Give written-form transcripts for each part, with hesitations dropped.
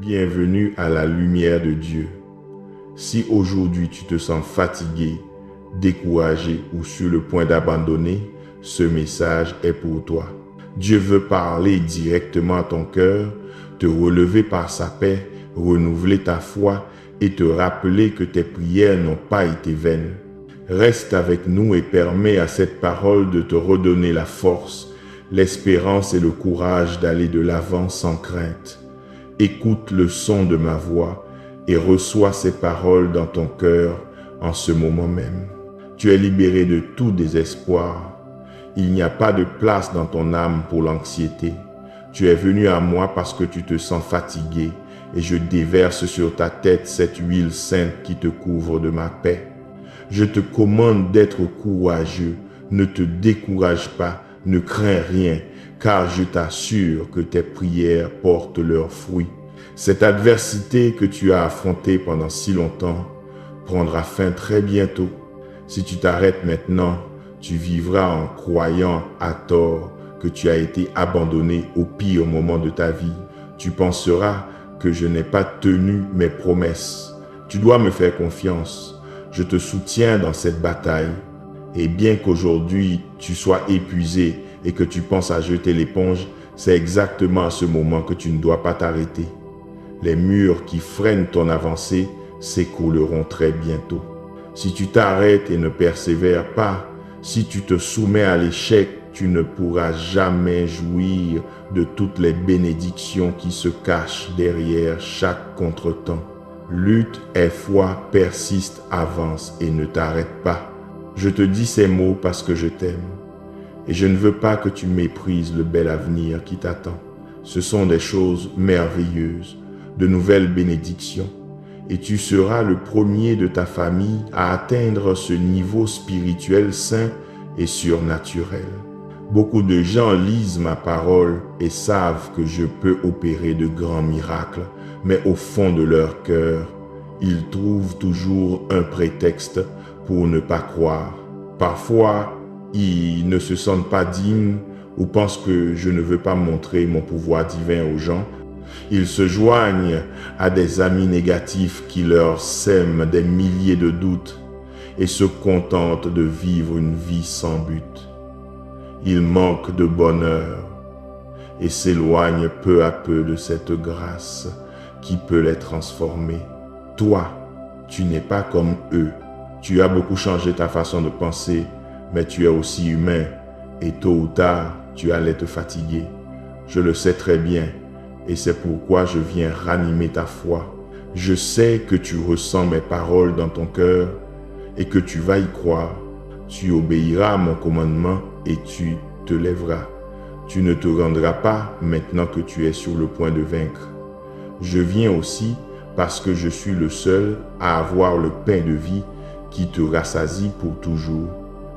Bienvenue à la lumière de Dieu. Si aujourd'hui tu te sens fatigué, découragé ou sur le point d'abandonner, ce message est pour toi. Dieu veut parler directement à ton cœur, te relever par sa paix, renouveler ta foi et te rappeler que tes prières n'ont pas été vaines. Reste avec nous et permets à cette parole de te redonner la force, l'espérance et le courage d'aller de l'avant sans crainte. Écoute le son de ma voix et reçois ces paroles dans ton cœur en ce moment même. Tu es libéré de tout désespoir. Il n'y a pas de place dans ton âme pour l'anxiété. Tu es venu à moi parce que tu te sens fatigué et je déverse sur ta tête cette huile sainte qui te couvre de ma paix. Je te commande d'être courageux, ne te décourage pas, ne crains rien, car je t'assure que tes prières portent leurs fruits. Cette adversité que tu as affrontée pendant si longtemps prendra fin très bientôt. Si tu t'arrêtes maintenant, tu vivras en croyant à tort que tu as été abandonné au pire moment de ta vie. Tu penseras que je n'ai pas tenu mes promesses. Tu dois me faire confiance. Je te soutiens dans cette bataille. Et bien qu'aujourd'hui tu sois épuisé et que tu penses à jeter l'éponge, c'est exactement à ce moment que tu ne dois pas t'arrêter. Les murs qui freinent ton avancée s'écrouleront très bientôt. Si tu t'arrêtes et ne persévères pas, si tu te soumets à l'échec, tu ne pourras jamais jouir de toutes les bénédictions qui se cachent derrière chaque contretemps. Lutte et foi, persiste, avance et ne t'arrête pas. Je te dis ces mots parce que je t'aime. Et je ne veux pas que tu méprises le bel avenir qui t'attend. Ce sont des choses merveilleuses, de nouvelles bénédictions. Et tu seras le premier de ta famille à atteindre ce niveau spirituel saint et surnaturel. Beaucoup de gens lisent ma parole et savent que je peux opérer de grands miracles, mais au fond de leur cœur, ils trouvent toujours un prétexte pour ne pas croire. Parfois, ils ne se sentent pas dignes ou pensent que je ne veux pas montrer mon pouvoir divin aux gens. Ils se joignent à des amis négatifs qui leur sèment des milliers de doutes et se contentent de vivre une vie sans but. Ils manquent de bonheur et s'éloignent peu à peu de cette grâce qui peut les transformer. Toi, tu n'es pas comme eux. Tu as beaucoup changé ta façon de penser, mais tu es aussi humain et tôt ou tard, tu allais te fatiguer. Je le sais très bien et c'est pourquoi je viens ranimer ta foi. Je sais que tu ressens mes paroles dans ton cœur et que tu vas y croire. Tu obéiras à mon commandement et tu te lèveras. Tu ne te rendras pas maintenant que tu es sur le point de vaincre. Je viens aussi parce que je suis le seul à avoir le pain de vie qui te rassasie pour toujours.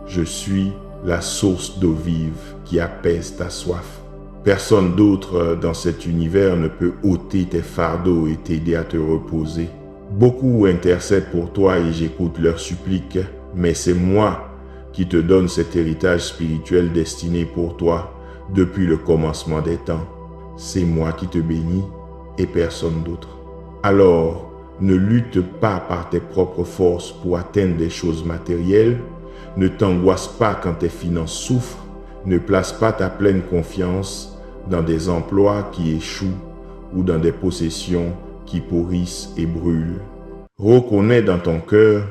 Je suis la source d'eau vive qui apaise ta soif. Personne d'autre dans cet univers ne peut ôter tes fardeaux et t'aider à te reposer. Beaucoup intercèdent pour toi et j'écoute leurs suppliques, mais c'est moi qui te donne cet héritage spirituel destiné pour toi depuis le commencement des temps. C'est moi qui te bénis et personne d'autre. Alors, ne lutte pas par tes propres forces pour atteindre des choses matérielles. Ne t'angoisse pas quand tes finances souffrent. Ne place pas ta pleine confiance dans des emplois qui échouent ou dans des possessions qui pourrissent et brûlent. Reconnais dans ton cœur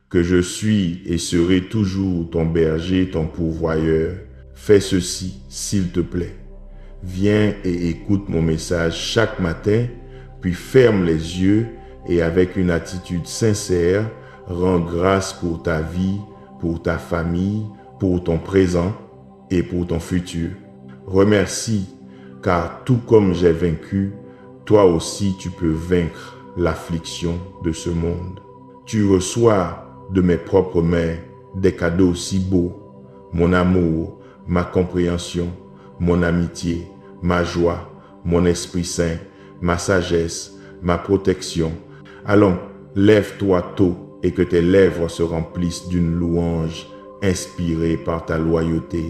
que je suis et serai toujours ton berger, ton pourvoyeur. Fais ceci, s'il te plaît. Viens et écoute mon message chaque matin, puis ferme les yeux et avec une attitude sincère, rends grâce pour ta vie, pour ta famille, pour ton présent et pour ton futur. Remercie, car tout comme j'ai vaincu, toi aussi tu peux vaincre l'affliction de ce monde. Tu reçois de mes propres mains des cadeaux si beaux, mon amour, ma compréhension, mon amitié, ma joie, mon Esprit Saint, ma sagesse, ma protection. Allons, lève-toi tôt et que tes lèvres se remplissent d'une louange inspirée par ta loyauté.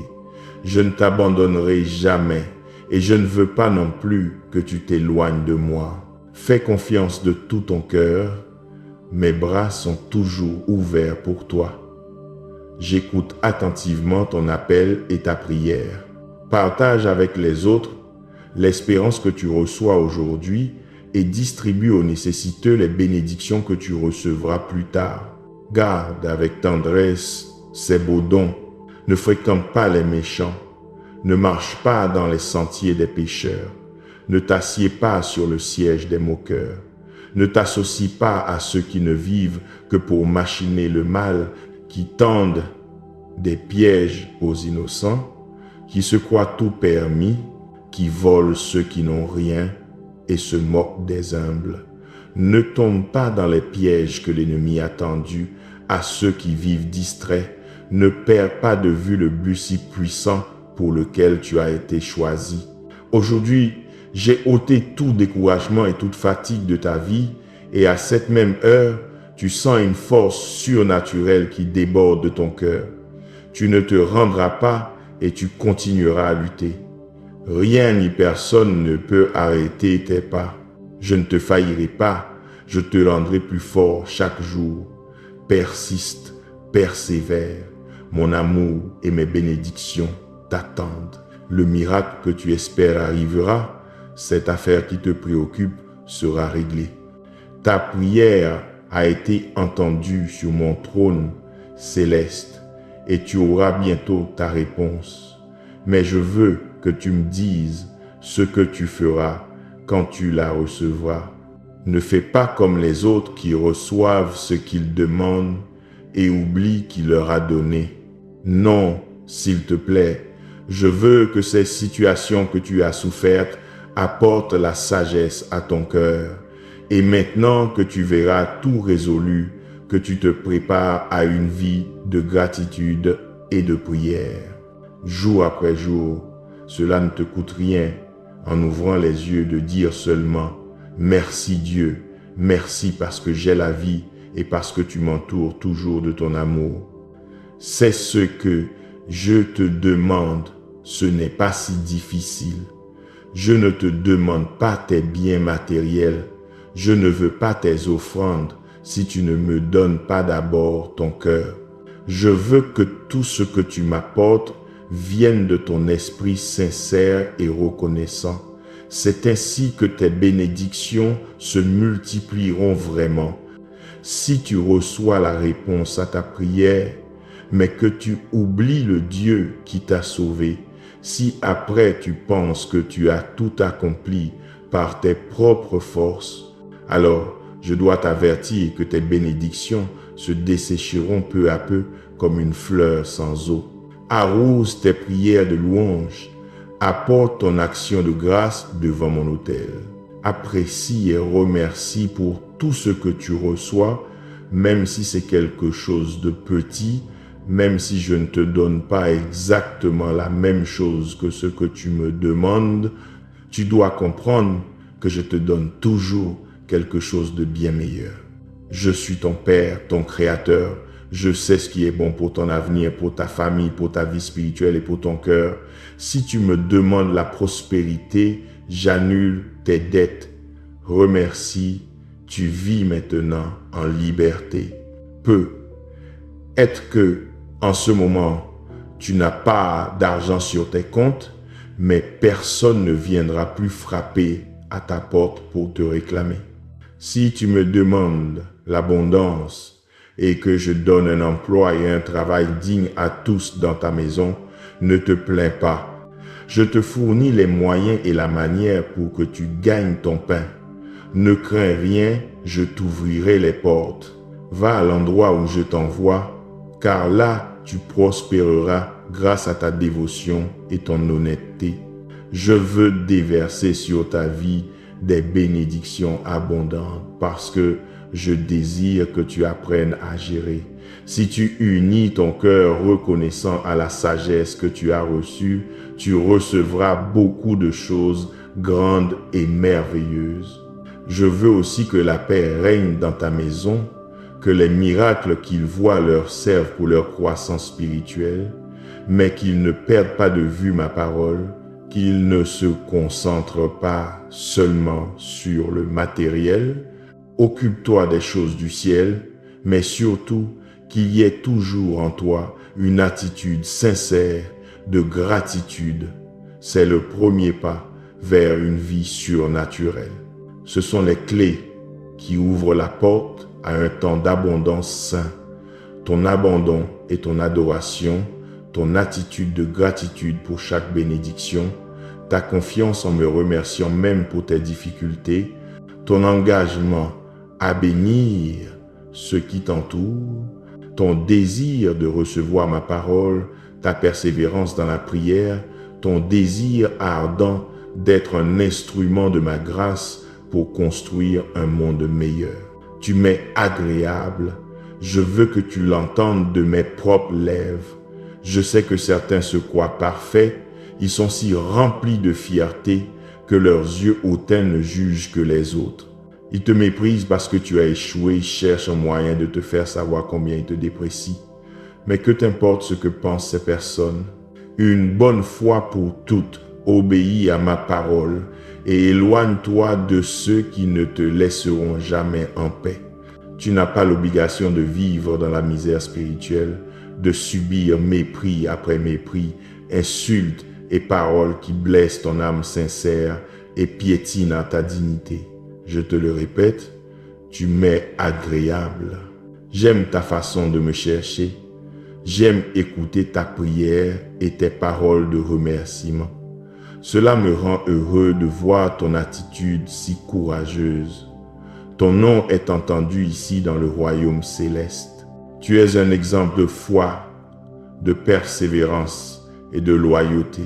Je ne t'abandonnerai jamais et je ne veux pas non plus que tu t'éloignes de moi. Fais confiance de tout ton cœur. Mes bras sont toujours ouverts pour toi. J'écoute attentivement ton appel et ta prière. Partage avec les autres l'espérance que tu reçois aujourd'hui et distribue aux nécessiteux les bénédictions que tu recevras plus tard. Garde avec tendresse ces beaux dons. Ne fréquente pas les méchants. Ne marche pas dans les sentiers des pécheurs. Ne t'assieds pas sur le siège des moqueurs. Ne t'associe pas à ceux qui ne vivent que pour machiner le mal, qui tendent des pièges aux innocents, qui se croient tout permis, qui volent ceux qui n'ont rien et se moquent des humbles. Ne tombe pas dans les pièges que l'ennemi a tendus à ceux qui vivent distraits. Ne perds pas de vue le but si puissant pour lequel tu as été choisi. Aujourd'hui, j'ai ôté tout découragement et toute fatigue de ta vie et à cette même heure, tu sens une force surnaturelle qui déborde de ton cœur. Tu ne te rendras pas et tu continueras à lutter. Rien ni personne ne peut arrêter tes pas. Je ne te faillirai pas, je te rendrai plus fort chaque jour. Persiste, persévère. Mon amour et mes bénédictions t'attendent. Le miracle que tu espères arrivera. Cette affaire qui te préoccupe sera réglée. Ta prière a été entendue sur mon trône céleste et tu auras bientôt ta réponse. Mais je veux que tu me dises ce que tu feras quand tu la recevras. Ne fais pas comme les autres qui reçoivent ce qu'ils demandent et oublient qui leur a donné. Non, s'il te plaît, je veux que ces situations que tu as souffertes apportent la sagesse à ton cœur. Et maintenant que tu verras tout résolu, que tu te prépares à une vie de gratitude et de prière. Jour après jour, cela ne te coûte rien en ouvrant les yeux de dire seulement « Merci Dieu, merci parce que j'ai la vie et parce que tu m'entoures toujours de ton amour. » C'est ce que je te demande, ce n'est pas si difficile. Je ne te demande pas tes biens matériels, je ne veux pas tes offrandes si tu ne me donnes pas d'abord ton cœur. Je veux que tout ce que tu m'apportes vienne de ton esprit sincère et reconnaissant. C'est ainsi que tes bénédictions se multiplieront vraiment. Si tu reçois la réponse à ta prière, mais que tu oublies le Dieu qui t'a sauvé, si après tu penses que tu as tout accompli par tes propres forces, alors je dois t'avertir que tes bénédictions se dessécheront peu à peu comme une fleur sans eau. Arrose tes prières de louange, apporte ton action de grâce devant mon autel. Apprécie et remercie pour tout ce que tu reçois, même si c'est quelque chose de petit, même si je ne te donne pas exactement la même chose que ce que tu me demandes, tu dois comprendre que je te donne toujours quelque chose de bien meilleur. Je suis ton Père, ton Créateur. Je sais ce qui est bon pour ton avenir, pour ta famille, pour ta vie spirituelle et pour ton cœur. Si tu me demandes la prospérité, j'annule tes dettes. Remercie, tu vis maintenant en liberté. Être que, en ce moment, tu n'as pas d'argent sur tes comptes, mais personne ne viendra plus frapper à ta porte pour te réclamer. Si tu me demandes l'abondance et que je donne un emploi et un travail digne à tous dans ta maison, ne te plains pas. Je te fournis les moyens et la manière pour que tu gagnes ton pain. Ne crains rien, je t'ouvrirai les portes. Va à l'endroit où je t'envoie, car là tu prospéreras grâce à ta dévotion et ton honnêteté. Je veux déverser sur ta vie des bénédictions abondantes parce que je désire que tu apprennes à gérer. Si tu unis ton cœur reconnaissant à la sagesse que tu as reçue, tu recevras beaucoup de choses grandes et merveilleuses. Je veux aussi que la paix règne dans ta maison, que les miracles qu'ils voient leur servent pour leur croissance spirituelle, mais qu'ils ne perdent pas de vue ma parole, qu'il ne se concentre pas seulement sur le matériel. Occupe-toi des choses du ciel, mais surtout qu'il y ait toujours en toi une attitude sincère de gratitude. C'est le premier pas vers une vie surnaturelle. Ce sont les clés qui ouvrent la porte à un temps d'abondance sain. Ton abandon et ton adoration, ton attitude de gratitude pour chaque bénédiction, ta confiance en me remerciant même pour tes difficultés, ton engagement à bénir ceux qui t'entourent, ton désir de recevoir ma parole, ta persévérance dans la prière, ton désir ardent d'être un instrument de ma grâce pour construire un monde meilleur. Tu m'es agréable. Je veux que tu l'entendes de mes propres lèvres. Je sais que certains se croient parfaits. Ils sont si remplis de fierté que leurs yeux hautains ne jugent que les autres. Ils te méprisent parce que tu as échoué, cherchent un moyen de te faire savoir combien ils te déprécient. Mais que t'importe ce que pensent ces personnes? Une bonne fois pour toutes, obéis à ma parole et éloigne-toi de ceux qui ne te laisseront jamais en paix. Tu n'as pas l'obligation de vivre dans la misère spirituelle, de subir mépris après mépris, insultes et paroles qui blessent ton âme sincère et piétinent ta dignité. Je te le répète, tu m'es agréable. J'aime ta façon de me chercher. J'aime écouter ta prière et tes paroles de remerciement. Cela me rend heureux de voir ton attitude si courageuse. Ton nom est entendu ici dans le royaume céleste. Tu es un exemple de foi, de persévérance et de loyauté.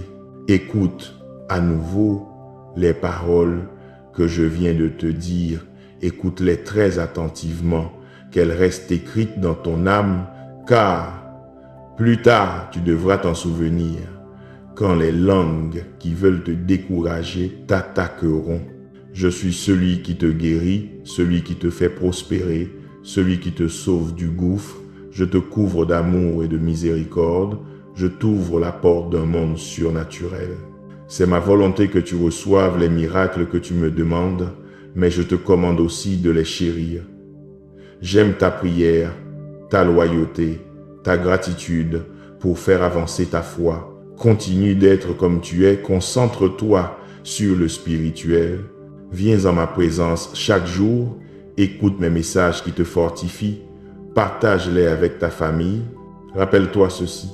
Écoute à nouveau les paroles que je viens de te dire. Écoute-les très attentivement, qu'elles restent écrites dans ton âme, car plus tard tu devras t'en souvenir quand les langues qui veulent te décourager t'attaqueront. Je suis celui qui te guérit, celui qui te fait prospérer, celui qui te sauve du gouffre. Je te couvre d'amour et de miséricorde. Je t'ouvre la porte d'un monde surnaturel. C'est ma volonté que tu reçoives les miracles que tu me demandes, mais je te commande aussi de les chérir. J'aime ta prière, ta loyauté, ta gratitude pour faire avancer ta foi. Continue d'être comme tu es, concentre-toi sur le spirituel. Viens en ma présence chaque jour, écoute mes messages qui te fortifient, partage-les avec ta famille. Rappelle-toi ceci.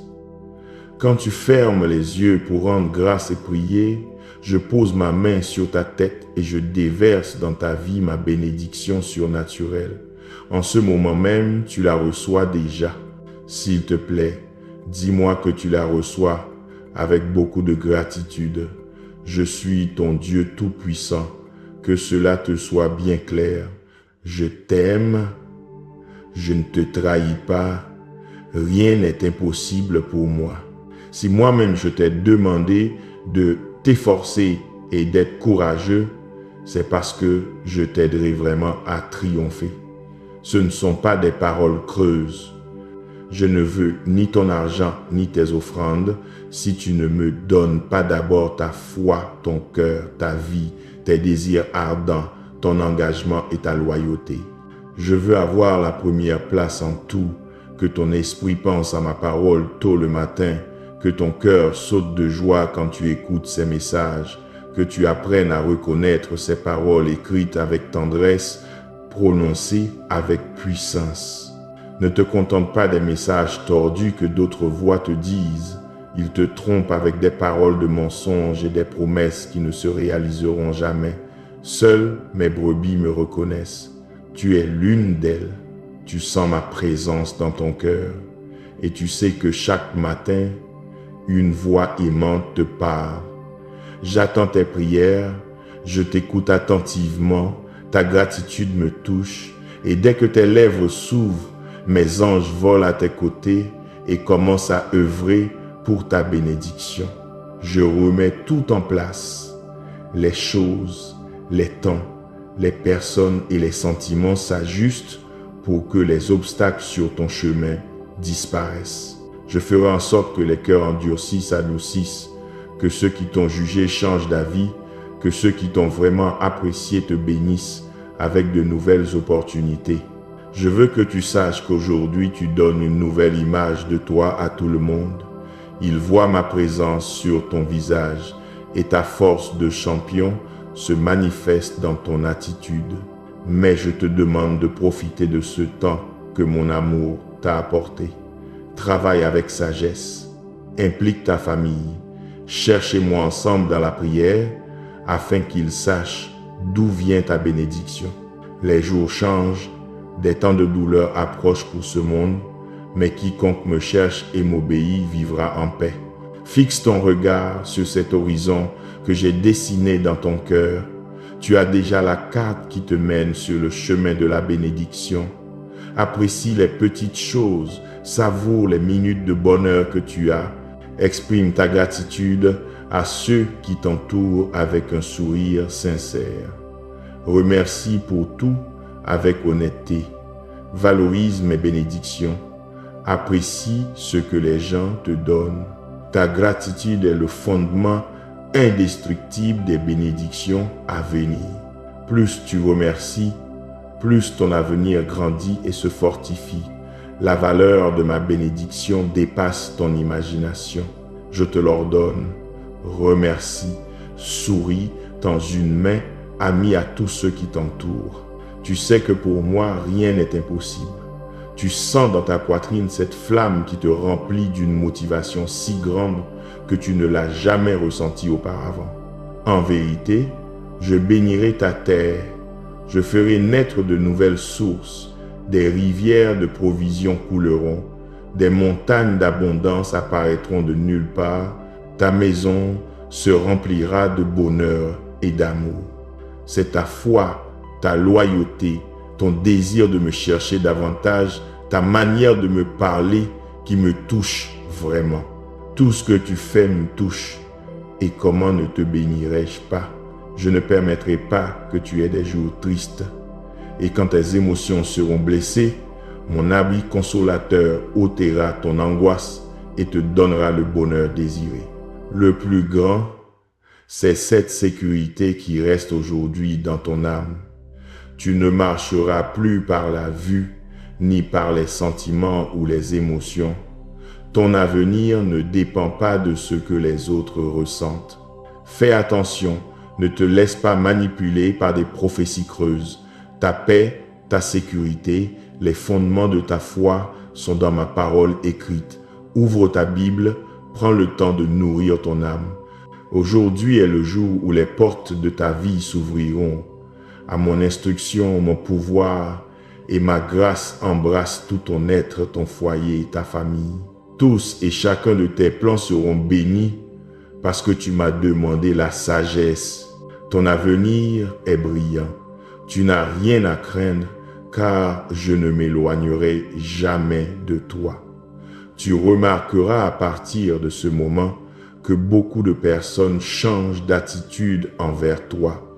Quand tu fermes les yeux pour rendre grâce et prier, je pose ma main sur ta tête et je déverse dans ta vie ma bénédiction surnaturelle. En ce moment même, tu la reçois déjà. S'il te plaît, dis-moi que tu la reçois avec beaucoup de gratitude. Je suis ton Dieu tout-puissant. Que cela te soit bien clair. Je t'aime. Je ne te trahis pas. Rien n'est impossible pour moi. Si moi-même je t'ai demandé de t'efforcer et d'être courageux, c'est parce que je t'aiderai vraiment à triompher. Ce ne sont pas des paroles creuses. Je ne veux ni ton argent ni tes offrandes si tu ne me donnes pas d'abord ta foi, ton cœur, ta vie, tes désirs ardents, ton engagement et ta loyauté. Je veux avoir la première place en tout, que ton esprit pense à ma parole tôt le matin, que ton cœur saute de joie quand tu écoutes ces messages, que tu apprennes à reconnaître ces paroles écrites avec tendresse, prononcées avec puissance. Ne te contente pas des messages tordus que d'autres voix te disent. Ils te trompent avec des paroles de mensonges et des promesses qui ne se réaliseront jamais. Seules mes brebis me reconnaissent. Tu es l'une d'elles. Tu sens ma présence dans ton cœur. Et tu sais que chaque matin, une voix aimante te parle. J'attends tes prières, je t'écoute attentivement, ta gratitude me touche, et dès que tes lèvres s'ouvrent, mes anges volent à tes côtés et commencent à œuvrer pour ta bénédiction. Je remets tout en place. Les choses, les temps, les personnes et les sentiments s'ajustent pour que les obstacles sur ton chemin disparaissent. Je ferai en sorte que les cœurs endurcis s'adoucissent, que ceux qui t'ont jugé changent d'avis, que ceux qui t'ont vraiment apprécié te bénissent avec de nouvelles opportunités. Je veux que tu saches qu'aujourd'hui tu donnes une nouvelle image de toi à tout le monde. Ils voient ma présence sur ton visage et ta force de champion se manifeste dans ton attitude. Mais je te demande de profiter de ce temps que mon amour t'a apporté. Travaille avec sagesse, implique ta famille, cherchez-moi ensemble dans la prière afin qu'ils sachent d'où vient ta bénédiction. Les jours changent, des temps de douleur approchent pour ce monde, mais quiconque me cherche et m'obéit vivra en paix. Fixe ton regard sur cet horizon que j'ai dessiné dans ton cœur. Tu as déjà la carte qui te mène sur le chemin de la bénédiction. Apprécie les petites choses, savoure les minutes de bonheur que tu as. Exprime ta gratitude à ceux qui t'entourent avec un sourire sincère. Remercie pour tout avec honnêteté. Valorise mes bénédictions. Apprécie ce que les gens te donnent. Ta gratitude est le fondement indestructible des bénédictions à venir. Plus tu remercies, plus ton avenir grandit et se fortifie. La valeur de ma bénédiction dépasse ton imagination. Je te l'ordonne. Remercie, souris, tends une main amie à tous ceux qui t'entourent. Tu sais que pour moi, rien n'est impossible. Tu sens dans ta poitrine cette flamme qui te remplit d'une motivation si grande que tu ne l'as jamais ressentie auparavant. En vérité, je bénirai ta terre. Je ferai naître de nouvelles sources. Des rivières de provisions couleront. Des montagnes d'abondance apparaîtront de nulle part. Ta maison se remplira de bonheur et d'amour. C'est ta foi, ta loyauté, ton désir de me chercher davantage, ta manière de me parler qui me touche vraiment. Tout ce que tu fais me touche. Et comment ne te bénirais-je pas? Je ne permettrai pas que tu aies des jours tristes. Et quand tes émotions seront blessées, mon abri consolateur ôtera ton angoisse et te donnera le bonheur désiré. Le plus grand, c'est cette sécurité qui reste aujourd'hui dans ton âme. Tu ne marcheras plus par la vue, ni par les sentiments ou les émotions. Ton avenir ne dépend pas de ce que les autres ressentent. Fais attention, ne te laisse pas manipuler par des prophéties creuses. Ta paix, ta sécurité, les fondements de ta foi sont dans ma parole écrite. Ouvre ta Bible, prends le temps de nourrir ton âme. Aujourd'hui est le jour où les portes de ta vie s'ouvriront. À mon instruction, mon pouvoir et ma grâce embrassent tout ton être, ton foyer et ta famille. Tous et chacun de tes plans seront bénis parce que tu m'as demandé la sagesse. Ton avenir est brillant. Tu n'as rien à craindre car je ne m'éloignerai jamais de toi. Tu remarqueras à partir de ce moment que beaucoup de personnes changent d'attitude envers toi.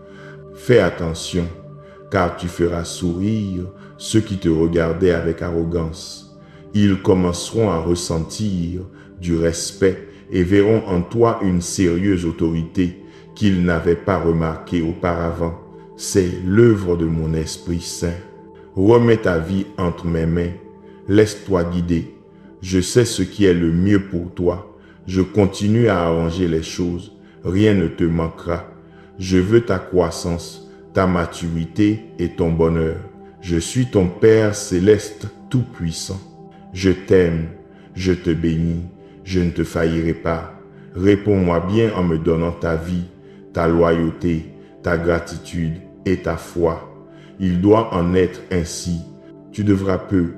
Fais attention, car tu feras sourire ceux qui te regardaient avec arrogance. Ils commenceront à ressentir du respect et verront en toi une sérieuse autorité qu'ils n'avaient pas remarquée auparavant. C'est l'œuvre de mon Esprit Saint. Remets ta vie entre mes mains, laisse-toi guider. Je sais ce qui est le mieux pour toi. Je continue à arranger les choses, rien ne te manquera. Je veux ta croissance, ta maturité et ton bonheur. Je suis ton Père céleste tout-puissant. Je t'aime, je te bénis, je ne te faillirai pas. Réponds-moi bien en me donnant ta vie, ta loyauté, ta gratitude et ta foi. Il doit en être ainsi. Tu devras peu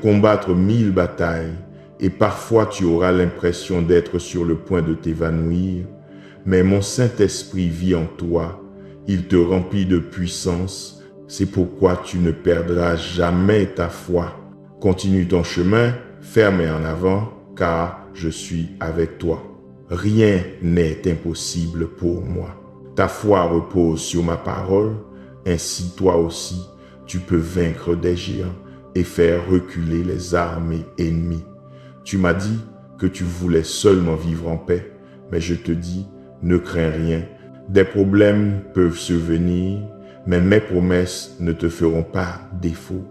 combattre 1000 batailles, et parfois tu auras l'impression d'être sur le point de t'évanouir, mais mon Saint-Esprit vit en toi, il te remplit de puissance, c'est pourquoi tu ne perdras jamais ta foi. Continue ton chemin, ferme en avant, car je suis avec toi. Rien n'est impossible pour moi. Ta foi repose sur ma parole, ainsi toi aussi, tu peux vaincre des géants et faire reculer les armées ennemies. Tu m'as dit que tu voulais seulement vivre en paix, Mais je te dis, ne crains rien. Des problèmes peuvent survenir, mais mes promesses ne te feront pas défaut.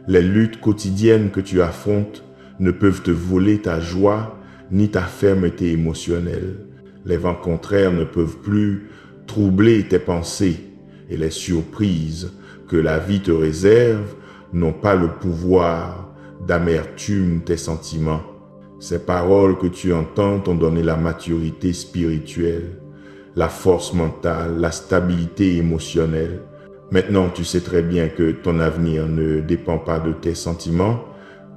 Les luttes quotidiennes que tu affrontes ne peuvent te voler ta joie ni ta fermeté émotionnelle. Les vents contraires ne peuvent plus troubler tes pensées et les surprises que la vie te réserve n'ont pas le pouvoir d'amertume tes sentiments. Ces paroles que tu entends t'ont donné la maturité spirituelle, la force mentale, la stabilité émotionnelle. Maintenant, tu sais très bien que ton avenir ne dépend pas de tes sentiments.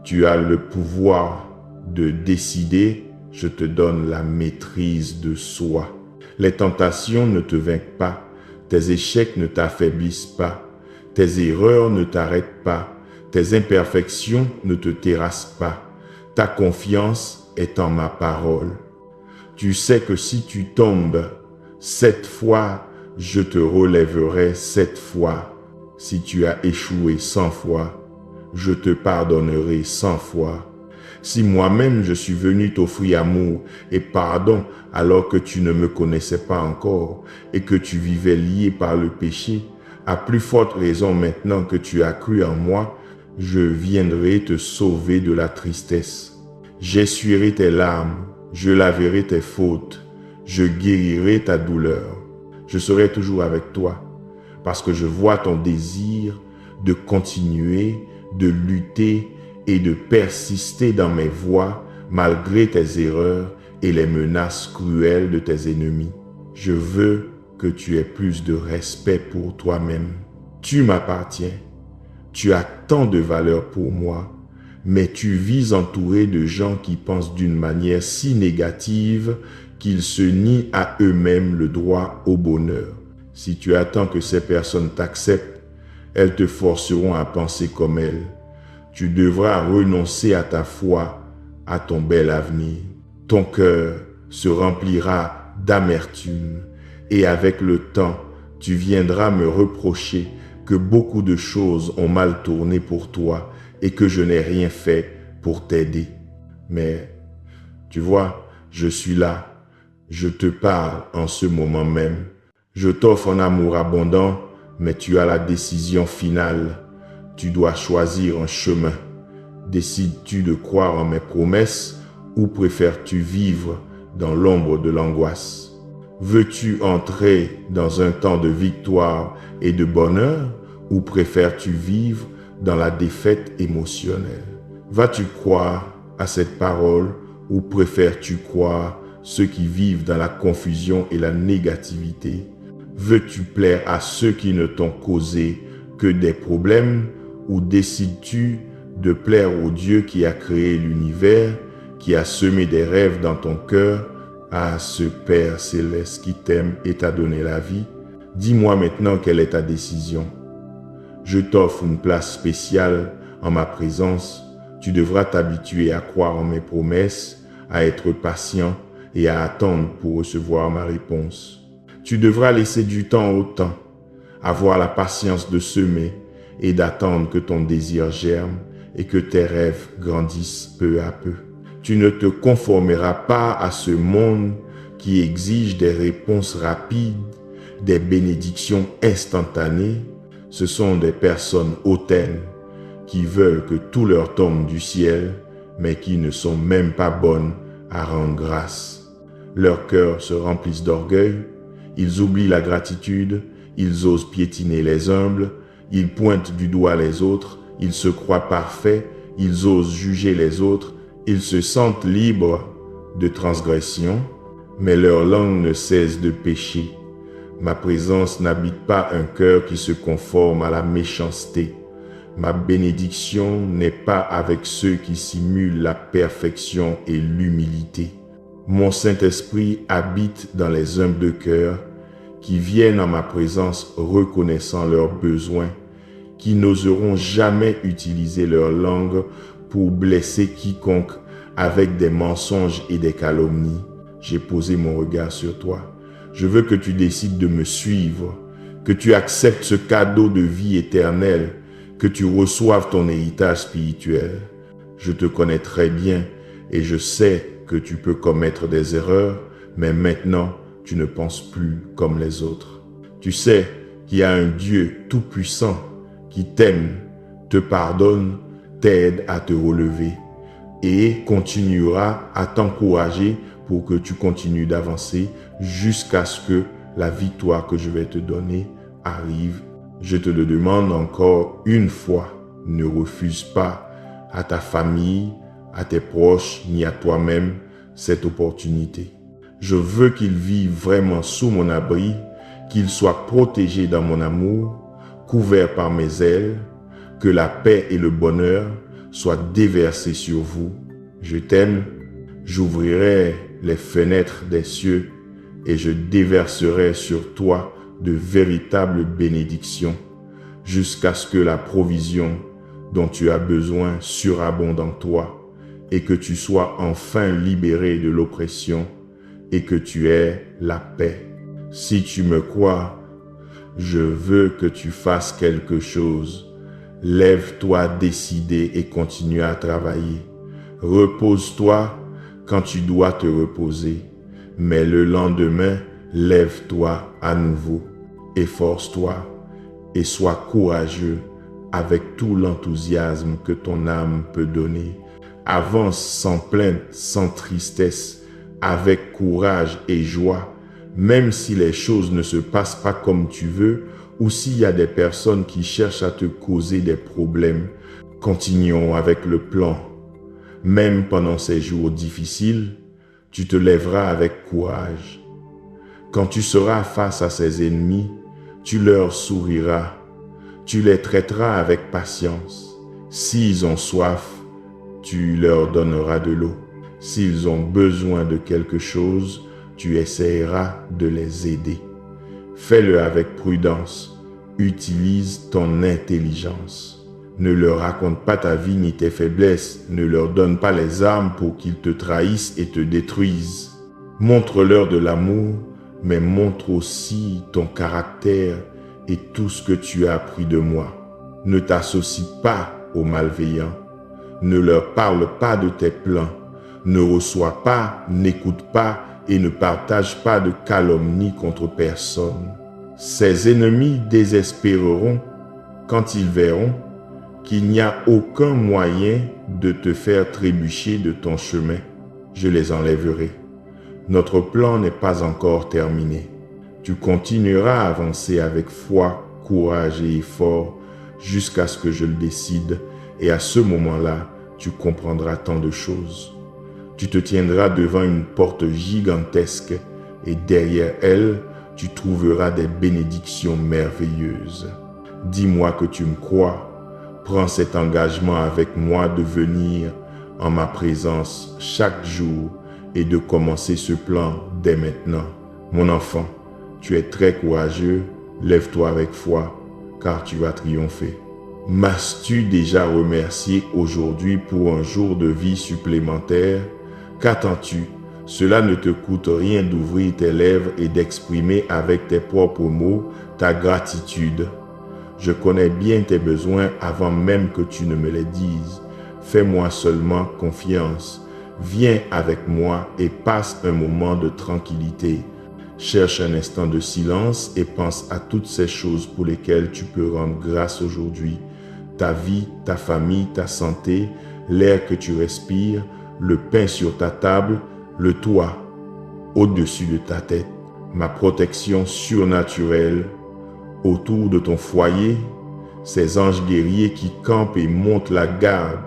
Tu as le pouvoir de décider. Je te donne la maîtrise de soi. Les tentations ne te vainquent pas. Tes échecs ne t'affaiblissent pas. Tes erreurs ne t'arrêtent pas. Tes imperfections ne te terrassent pas. Ta confiance est en ma parole. Tu sais que si tu tombes 7 fois, je te relèverai 7 fois. Si tu as échoué 100 fois, je te pardonnerai 100 fois. Si moi-même je suis venu t'offrir amour et pardon alors que tu ne me connaissais pas encore et que tu vivais lié par le péché, à plus forte raison maintenant que tu as cru en moi, je viendrai te sauver de la tristesse. J'essuierai tes larmes, je laverai tes fautes, je guérirai ta douleur. Je serai toujours avec toi parce que je vois ton désir de continuer, de lutter et de persister dans mes voies malgré tes erreurs et les menaces cruelles de tes ennemis. Je veux que tu aies plus de respect pour toi-même. Tu m'appartiens. Tu as tant de valeur pour moi, mais tu vis entouré de gens qui pensent d'une manière si négative qu'ils se nient à eux-mêmes le droit au bonheur. Si tu attends que ces personnes t'acceptent, elles te forceront à penser comme elles. Tu devras renoncer à ta foi, à ton bel avenir. Ton cœur se remplira d'amertume et avec le temps, tu viendras me reprocher que beaucoup de choses ont mal tourné pour toi et que je n'ai rien fait pour t'aider. Mais tu vois, je suis là. Je te parle en ce moment même. Je t'offre un amour abondant, mais tu as la décision finale. Tu dois choisir un chemin. Décides-tu de croire en mes promesses ou préfères-tu vivre dans l'ombre de l'angoisse? Veux-tu entrer dans un temps de victoire et de bonheur ou préfères-tu vivre dans la défaite émotionnelle? Vas-tu croire à cette parole ou préfères-tu croire ceux qui vivent dans la confusion et la négativité? Veux-tu plaire à ceux qui ne t'ont causé que des problèmes ou décides-tu de plaire au Dieu qui a créé l'univers, qui a semé des rêves dans ton cœur, à ce Père céleste qui t'aime et t'a donné la vie? Dis-moi maintenant quelle est ta décision. Je t'offre une place spéciale en ma présence. Tu devras t'habituer à croire en mes promesses, à être patient et à attendre pour recevoir ma réponse. Tu devras laisser du temps au temps, avoir la patience de semer et d'attendre que ton désir germe et que tes rêves grandissent peu à peu. Tu ne te conformeras pas à ce monde qui exige des réponses rapides, des bénédictions instantanées. Ce sont des personnes hautaines qui veulent que tout leur tombe du ciel, mais qui ne sont même pas bonnes à rendre grâce. Leurs cœurs se remplissent d'orgueil, ils oublient la gratitude, ils osent piétiner les humbles, ils pointent du doigt les autres, ils se croient parfaits, ils osent juger les autres, ils se sentent libres de transgression, mais leur langue ne cesse de pécher. Ma présence n'habite pas un cœur qui se conforme à la méchanceté. Ma bénédiction n'est pas avec ceux qui simulent la perfection et l'humilité. Mon Saint-Esprit habite dans les humbles de cœur, qui viennent en ma présence reconnaissant leurs besoins, qui n'oseront jamais utiliser leur langue pour blesser quiconque avec des mensonges et des calomnies. J'ai posé mon regard sur toi. Je veux que tu décides de me suivre, que tu acceptes ce cadeau de vie éternelle, que tu reçoives ton héritage spirituel. Je te connais très bien et je sais que tu peux commettre des erreurs, mais maintenant, tu ne penses plus comme les autres. Tu sais qu'il y a un Dieu tout-puissant qui t'aime, te pardonne, t'aide à te relever et continuera à t'encourager pour que tu continues d'avancer jusqu'à ce que la victoire que je vais te donner arrive. Je te le demande encore une fois, ne refuse pas à ta famille, à tes proches, ni à toi-même cette opportunité. Je veux qu'ils vivent vraiment sous mon abri, qu'ils soient protégés dans mon amour, couverts par mes ailes, que la paix et le bonheur soient déversés sur vous. Je t'aime, j'ouvrirai les fenêtres des cieux et je déverserai sur toi de véritables bénédictions jusqu'à ce que la provision dont tu as besoin surabonde en toi et que tu sois enfin libéré de l'oppression et que tu aies la paix. Si tu me crois, je veux que tu fasses quelque chose. Lève-toi décidé et continue à travailler. Repose-toi quand tu dois te reposer, mais le lendemain, lève-toi à nouveau. Efforce-toi et sois courageux avec tout l'enthousiasme que ton âme peut donner. Avance sans plainte, sans tristesse, avec courage et joie, même si les choses ne se passent pas comme tu veux ou s'il y a des personnes qui cherchent à te causer des problèmes. Continuons avec le plan. Même pendant ces jours difficiles, tu te lèveras avec courage. Quand tu seras face à ces ennemis, tu leur souriras. Tu les traiteras avec patience. S'ils ont soif, tu leur donneras de l'eau. S'ils ont besoin de quelque chose, tu essaieras de les aider. Fais-le avec prudence. Utilise ton intelligence. Ne leur raconte pas ta vie ni tes faiblesses. Ne leur donne pas les armes pour qu'ils te trahissent et te détruisent. Montre-leur de l'amour, mais montre aussi ton caractère et tout ce que tu as appris de moi. Ne t'associe pas aux malveillants. Ne leur parle pas de tes plans. Ne reçois pas, n'écoute pas et ne partage pas de calomnie contre personne. Ces ennemis désespéreront quand ils verront qu'il n'y a aucun moyen de te faire trébucher de ton chemin. Je les enlèverai. Notre plan n'est pas encore terminé. Tu continueras à avancer avec foi, courage et effort jusqu'à ce que je le décide et à ce moment-là, tu comprendras tant de choses. Tu te tiendras devant une porte gigantesque et derrière elle, tu trouveras des bénédictions merveilleuses. Dis-moi que tu me crois. Prends cet engagement avec moi de venir en ma présence chaque jour et de commencer ce plan dès maintenant. Mon enfant, tu es très courageux. Lève-toi avec foi, car tu vas triompher. M'as-tu déjà remercié aujourd'hui pour un jour de vie supplémentaire? Qu'attends-tu? Cela ne te coûte rien d'ouvrir tes lèvres et d'exprimer avec tes propres mots ta gratitude. Je connais bien tes besoins avant même que tu ne me les dises. Fais-moi seulement confiance. Viens avec moi et passe un moment de tranquillité. Cherche un instant de silence et pense à toutes ces choses pour lesquelles tu peux rendre grâce aujourd'hui. Ta vie, ta famille, ta santé, l'air que tu respires, le pain sur ta table, le toit au-dessus de ta tête, ma protection surnaturelle autour de ton foyer, ces anges guerriers qui campent et montent la garde,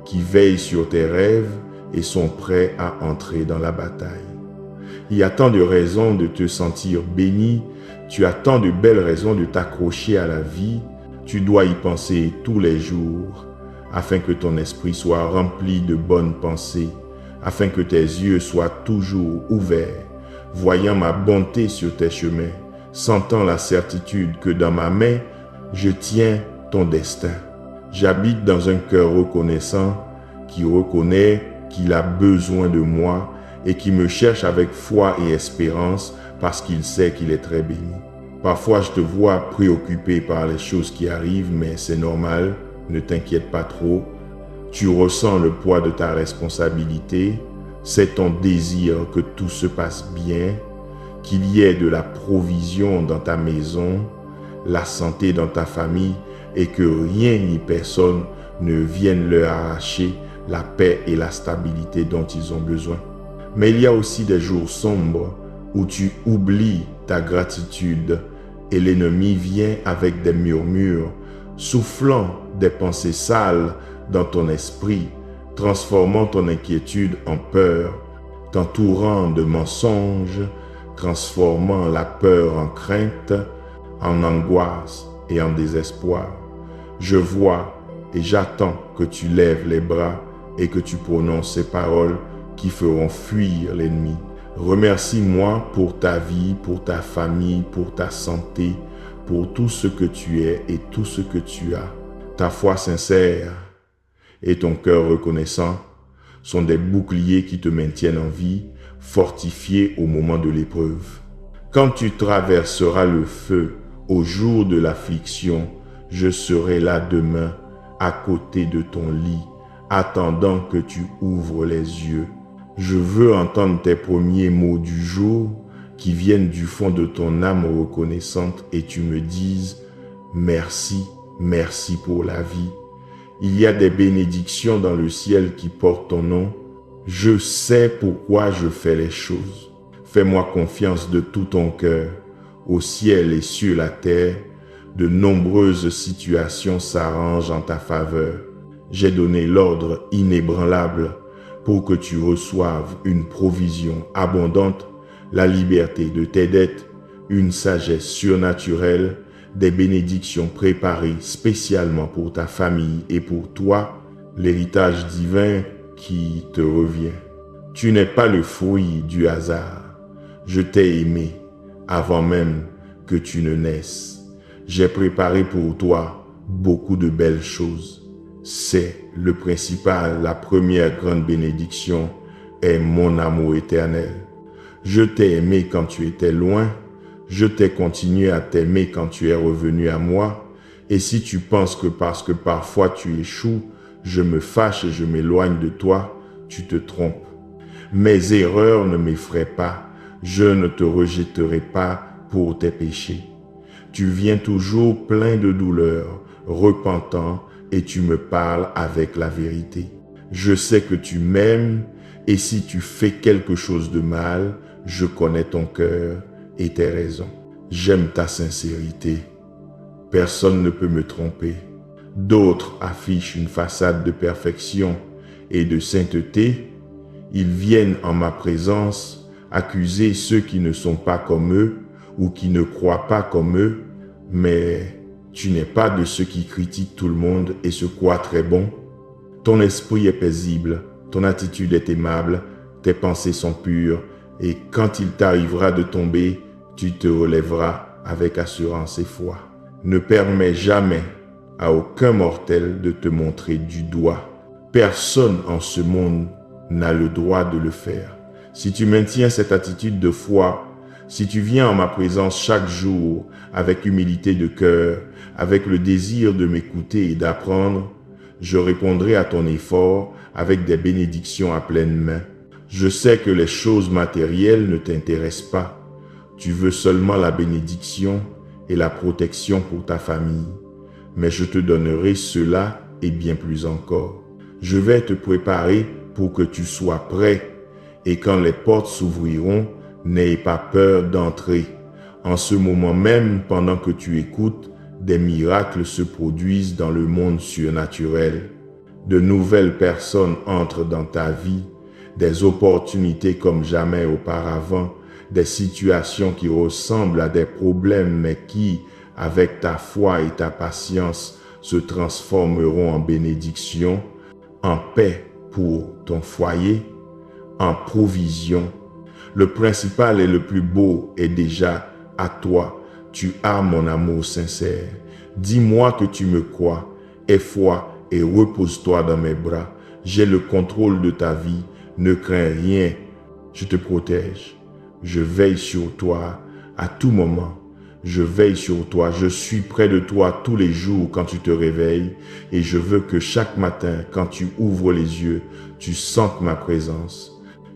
qui veillent sur tes rêves et sont prêts à entrer dans la bataille. Il y a tant de raisons de te sentir béni, tu as tant de belles raisons de t'accrocher à la vie, tu dois y penser tous les jours, afin que ton esprit soit rempli de bonnes pensées, afin que tes yeux soient toujours ouverts, voyant ma bonté sur tes chemins, sentant la certitude que dans ma main, je tiens ton destin. J'habite dans un cœur reconnaissant qui reconnaît qu'il a besoin de moi et qui me cherche avec foi et espérance parce qu'il sait qu'il est très béni. Parfois, je te vois préoccupé par les choses qui arrivent, mais c'est normal, ne t'inquiète pas trop. Tu ressens le poids de ta responsabilité, C'est ton désir que tout se passe bien, qu'il y ait de la provision dans ta maison, la santé dans ta famille et que rien ni personne ne vienne leur arracher la paix et la stabilité dont ils ont besoin. Mais il y a aussi des jours sombres où tu oublies ta gratitude et l'ennemi vient avec des murmures, soufflant des pensées sales dans ton esprit, transformant ton inquiétude en peur, t'entourant de mensonges, transformant la peur en crainte, en angoisse et en désespoir. Je vois et j'attends que tu lèves les bras et que tu prononces ces paroles qui feront fuir l'ennemi. Remercie-moi pour ta vie, pour ta famille, pour ta santé, pour tout ce que tu es et tout ce que tu as. Ta foi sincère et ton cœur reconnaissant sont des boucliers qui te maintiennent en vie, fortifiés au moment de l'épreuve. Quand tu traverseras le feu au jour de l'affliction, je serai là demain, à côté de ton lit, attendant que tu ouvres les yeux. Je veux entendre tes premiers mots du jour qui viennent du fond de ton âme reconnaissante et tu me dises « Merci, merci pour la vie ». Il y a des bénédictions dans le ciel qui portent ton nom. Je sais pourquoi je fais les choses. Fais-moi confiance de tout ton cœur. Au ciel et sur la terre, de nombreuses situations s'arrangent en ta faveur. J'ai donné l'ordre inébranlable pour que tu reçoives une provision abondante, la liberté de tes dettes, une sagesse surnaturelle, des bénédictions préparées spécialement pour ta famille et pour toi, l'héritage divin qui te revient. Tu n'es pas le fruit du hasard. Je t'ai aimé avant même que tu ne naisses. J'ai préparé pour toi beaucoup de belles choses. C'est le principal, la première grande bénédiction est mon amour éternel. Je t'ai aimé quand tu étais loin. Je t'ai continué à t'aimer quand tu es revenu à moi. Et si tu penses que parce que parfois tu échoues, je me fâche et je m'éloigne de toi, tu te trompes. Mes erreurs ne m'effraient pas. Je ne te rejetterai pas pour tes péchés. Tu viens toujours plein de douleur, repentant, et tu me parles avec la vérité. Je sais que tu m'aimes, et si tu fais quelque chose de mal, je connais ton cœur et tes raisons. J'aime ta sincérité. Personne ne peut me tromper. D'autres affichent une façade de perfection et de sainteté. Ils viennent en ma présence accuser ceux qui ne sont pas comme eux ou qui ne croient pas comme eux, mais tu n'es pas de ceux qui critiquent tout le monde et se croient très bons. Ton esprit est paisible, ton attitude est aimable, tes pensées sont pures, et quand il t'arrivera de tomber, tu te relèveras avec assurance et foi. Ne permets jamais à aucun mortel de te montrer du doigt. Personne en ce monde n'a le droit de le faire. Si tu maintiens cette attitude de foi, si tu viens en ma présence chaque jour avec humilité de cœur, avec le désir de m'écouter et d'apprendre, je répondrai à ton effort avec des bénédictions à pleine main. Je sais que les choses matérielles ne t'intéressent pas. Tu veux seulement la bénédiction et la protection pour ta famille. Mais je te donnerai cela et bien plus encore. Je vais te préparer pour que tu sois prêt et quand les portes s'ouvriront, n'aie pas peur d'entrer. En ce moment même, pendant que tu écoutes, des miracles se produisent dans le monde surnaturel. De nouvelles personnes entrent dans ta vie, des opportunités comme jamais auparavant, des situations qui ressemblent à des problèmes mais qui, avec ta foi et ta patience, se transformeront en bénédiction, en paix pour ton foyer, en provision. Le principal et le plus beau est déjà à toi. Tu as mon amour sincère. Dis-moi que tu me crois. Aie foi et repose-toi dans mes bras. J'ai le contrôle de ta vie. Ne crains rien. Je te protège. Je veille sur toi à tout moment. Je veille sur toi. Je suis près de toi tous les jours quand tu te réveilles. Et je veux que chaque matin, quand tu ouvres les yeux, tu sentes ma présence.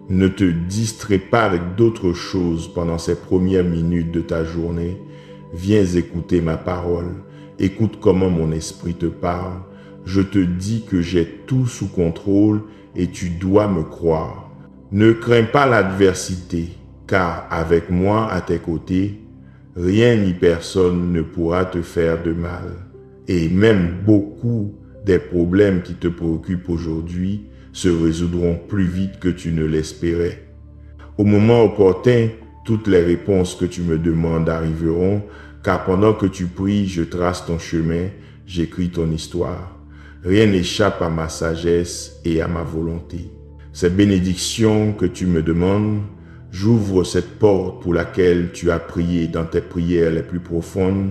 Ne te distrais pas avec d'autres choses pendant ces premières minutes de ta journée. Viens écouter ma parole. Écoute comment mon esprit te parle. Je te dis que j'ai tout sous contrôle et tu dois me croire. Ne crains pas l'adversité, car avec moi à tes côtés, rien ni personne ne pourra te faire de mal. Et même beaucoup des problèmes qui te préoccupent aujourd'hui se résoudront plus vite que tu ne l'espérais. Au moment opportun, toutes les réponses que tu me demandes arriveront, car pendant que tu pries, je trace ton chemin, j'écris ton histoire. Rien n'échappe à ma sagesse et à ma volonté. Ces bénédictions que tu me demandes, j'ouvre cette porte pour laquelle tu as prié dans tes prières les plus profondes.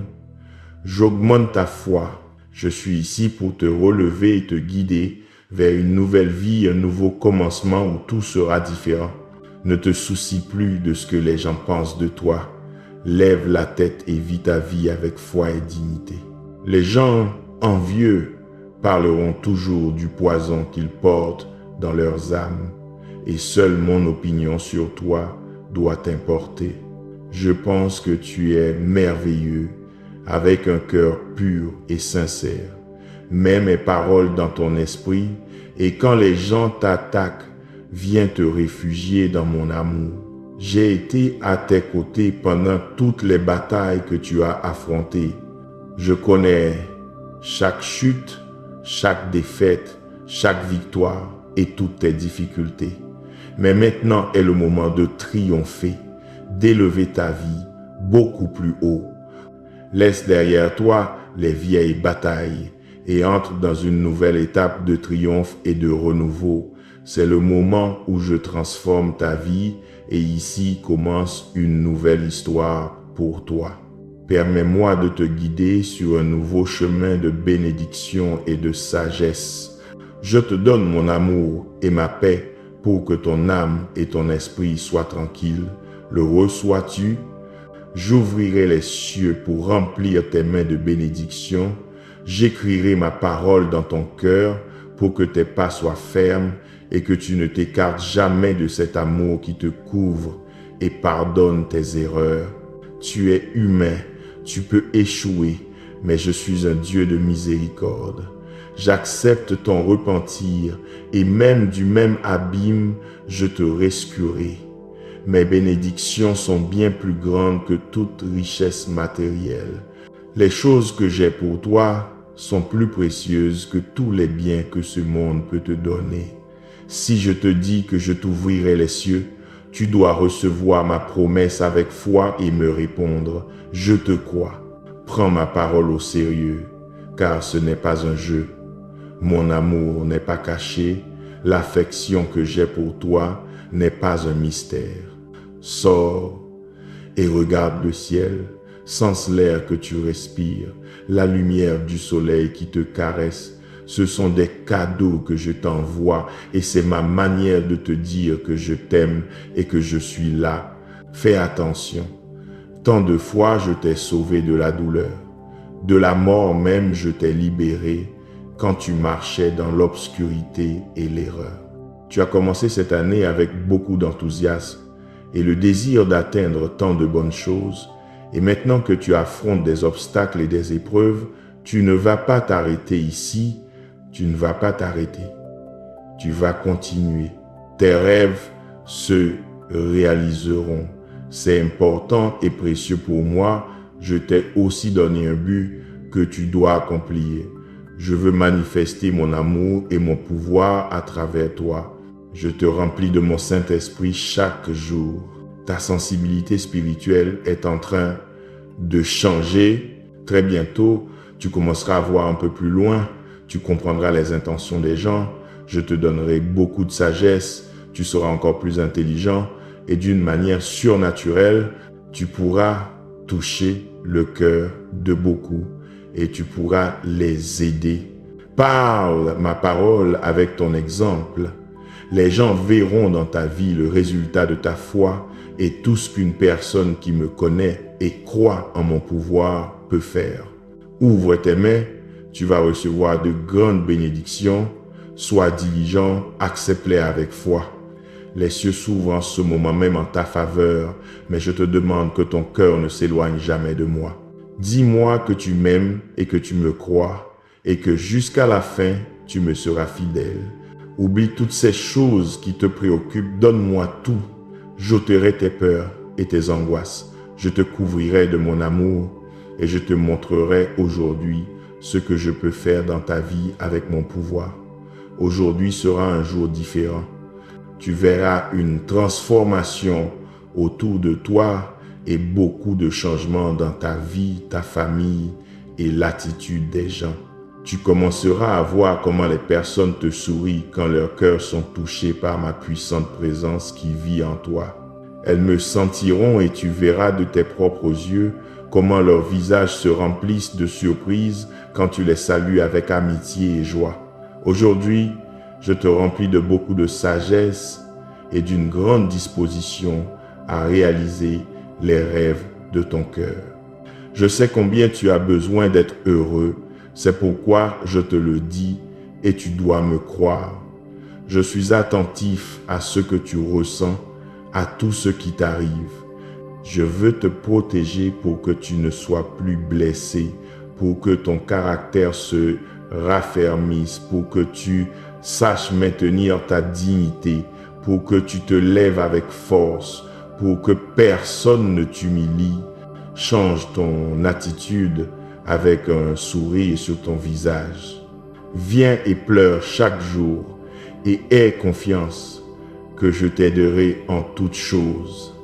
J'augmente ta foi. Je suis ici pour te relever et te guider vers une nouvelle vie, un nouveau commencement où tout sera différent. Ne te soucie plus de ce que les gens pensent de toi. Lève la tête et vis ta vie avec foi et dignité. Les gens envieux parleront toujours du poison qu'ils portent dans leurs âmes, et seule mon opinion sur toi doit t'importer. Je pense que tu es merveilleux, avec un cœur pur et sincère. Mets mes paroles dans ton esprit, et quand les gens t'attaquent, viens te réfugier dans mon amour. J'ai été à tes côtés pendant toutes les batailles que tu as affrontées. Je connais chaque chute, chaque défaite, chaque victoire et toutes tes difficultés. Mais maintenant est le moment de triompher, d'élever ta vie beaucoup plus haut. Laisse derrière toi les vieilles batailles et entre dans une nouvelle étape de triomphe et de renouveau. C'est le moment où je transforme ta vie et ici commence une nouvelle histoire pour toi. Permets-moi de te guider sur un nouveau chemin de bénédiction et de sagesse. Je te donne mon amour et ma paix pour que ton âme et ton esprit soient tranquilles. Le reçois-tu? J'ouvrirai les cieux pour remplir tes mains de bénédiction. J'écrirai ma parole dans ton cœur pour que tes pas soient fermes et que tu ne t'écartes jamais de cet amour qui te couvre et pardonne tes erreurs. Tu es humain, tu peux échouer, mais je suis un Dieu de miséricorde. J'accepte ton repentir et même du même abîme, je te rescuerai. Mes bénédictions sont bien plus grandes que toute richesse matérielle. Les choses que j'ai pour toi sont plus précieuses que tous les biens que ce monde peut te donner. Si je te dis que je t'ouvrirai les cieux, tu dois recevoir ma promesse avec foi et me répondre « Je te crois ». Prends ma parole au sérieux, car ce n'est pas un jeu. Mon amour n'est pas caché, l'affection que j'ai pour toi n'est pas un mystère. Sors et regarde le ciel, sens l'air que tu respires, la lumière du soleil qui te caresse. Ce sont des cadeaux que je t'envoie et c'est ma manière de te dire que je t'aime et que je suis là. Fais attention. Tant de fois je t'ai sauvé de la douleur. De la mort même je t'ai libéré quand tu marchais dans l'obscurité et l'erreur. Tu as commencé cette année avec beaucoup d'enthousiasme et le désir d'atteindre tant de bonnes choses. Et maintenant que tu affrontes des obstacles et des épreuves, tu ne vas pas t'arrêter ici. Tu ne vas pas t'arrêter. Tu vas continuer. Tes rêves se réaliseront. C'est important et précieux pour moi. Je t'ai aussi donné un but que tu dois accomplir. Je veux manifester mon amour et mon pouvoir à travers toi. Je te remplis de mon Saint-Esprit chaque jour. Ta sensibilité spirituelle est en train de changer. Très bientôt, tu commenceras à voir un peu plus loin. Tu comprendras les intentions des gens, je te donnerai beaucoup de sagesse, tu seras encore plus intelligent et d'une manière surnaturelle, tu pourras toucher le cœur de beaucoup et tu pourras les aider. Parle ma parole avec ton exemple. Les gens verront dans ta vie le résultat de ta foi et tout ce qu'une personne qui me connaît et croit en mon pouvoir peut faire. Ouvre tes mains. Tu vas recevoir de grandes bénédictions. Sois diligent, accepte-les avec foi. Les cieux s'ouvrent en ce moment même en ta faveur, mais je te demande que ton cœur ne s'éloigne jamais de moi. Dis-moi que tu m'aimes et que tu me crois, et que jusqu'à la fin, tu me seras fidèle. Oublie toutes ces choses qui te préoccupent, donne-moi tout. J'ôterai tes peurs et tes angoisses. Je te couvrirai de mon amour et je te montrerai aujourd'hui ce que je peux faire dans ta vie avec mon pouvoir. Aujourd'hui sera un jour différent. Tu verras une transformation autour de toi et beaucoup de changements dans ta vie, ta famille et l'attitude des gens. Tu commenceras à voir comment les personnes te sourient quand leurs cœurs sont touchés par ma puissante présence qui vit en toi. Elles me sentiront et tu verras de tes propres yeux comment leurs visages se remplissent de surprise quand tu les salues avec amitié et joie. Aujourd'hui, je te remplis de beaucoup de sagesse et d'une grande disposition à réaliser les rêves de ton cœur. Je sais combien tu as besoin d'être heureux, c'est pourquoi je te le dis et tu dois me croire. Je suis attentif à ce que tu ressens, à tout ce qui t'arrive. Je veux te protéger pour que tu ne sois plus blessé, pour que ton caractère se raffermisse, pour que tu saches maintenir ta dignité, pour que tu te lèves avec force, pour que personne ne t'humilie. Change ton attitude avec un sourire sur ton visage. Viens et pleure chaque jour et aie confiance que je t'aiderai en toutes choses.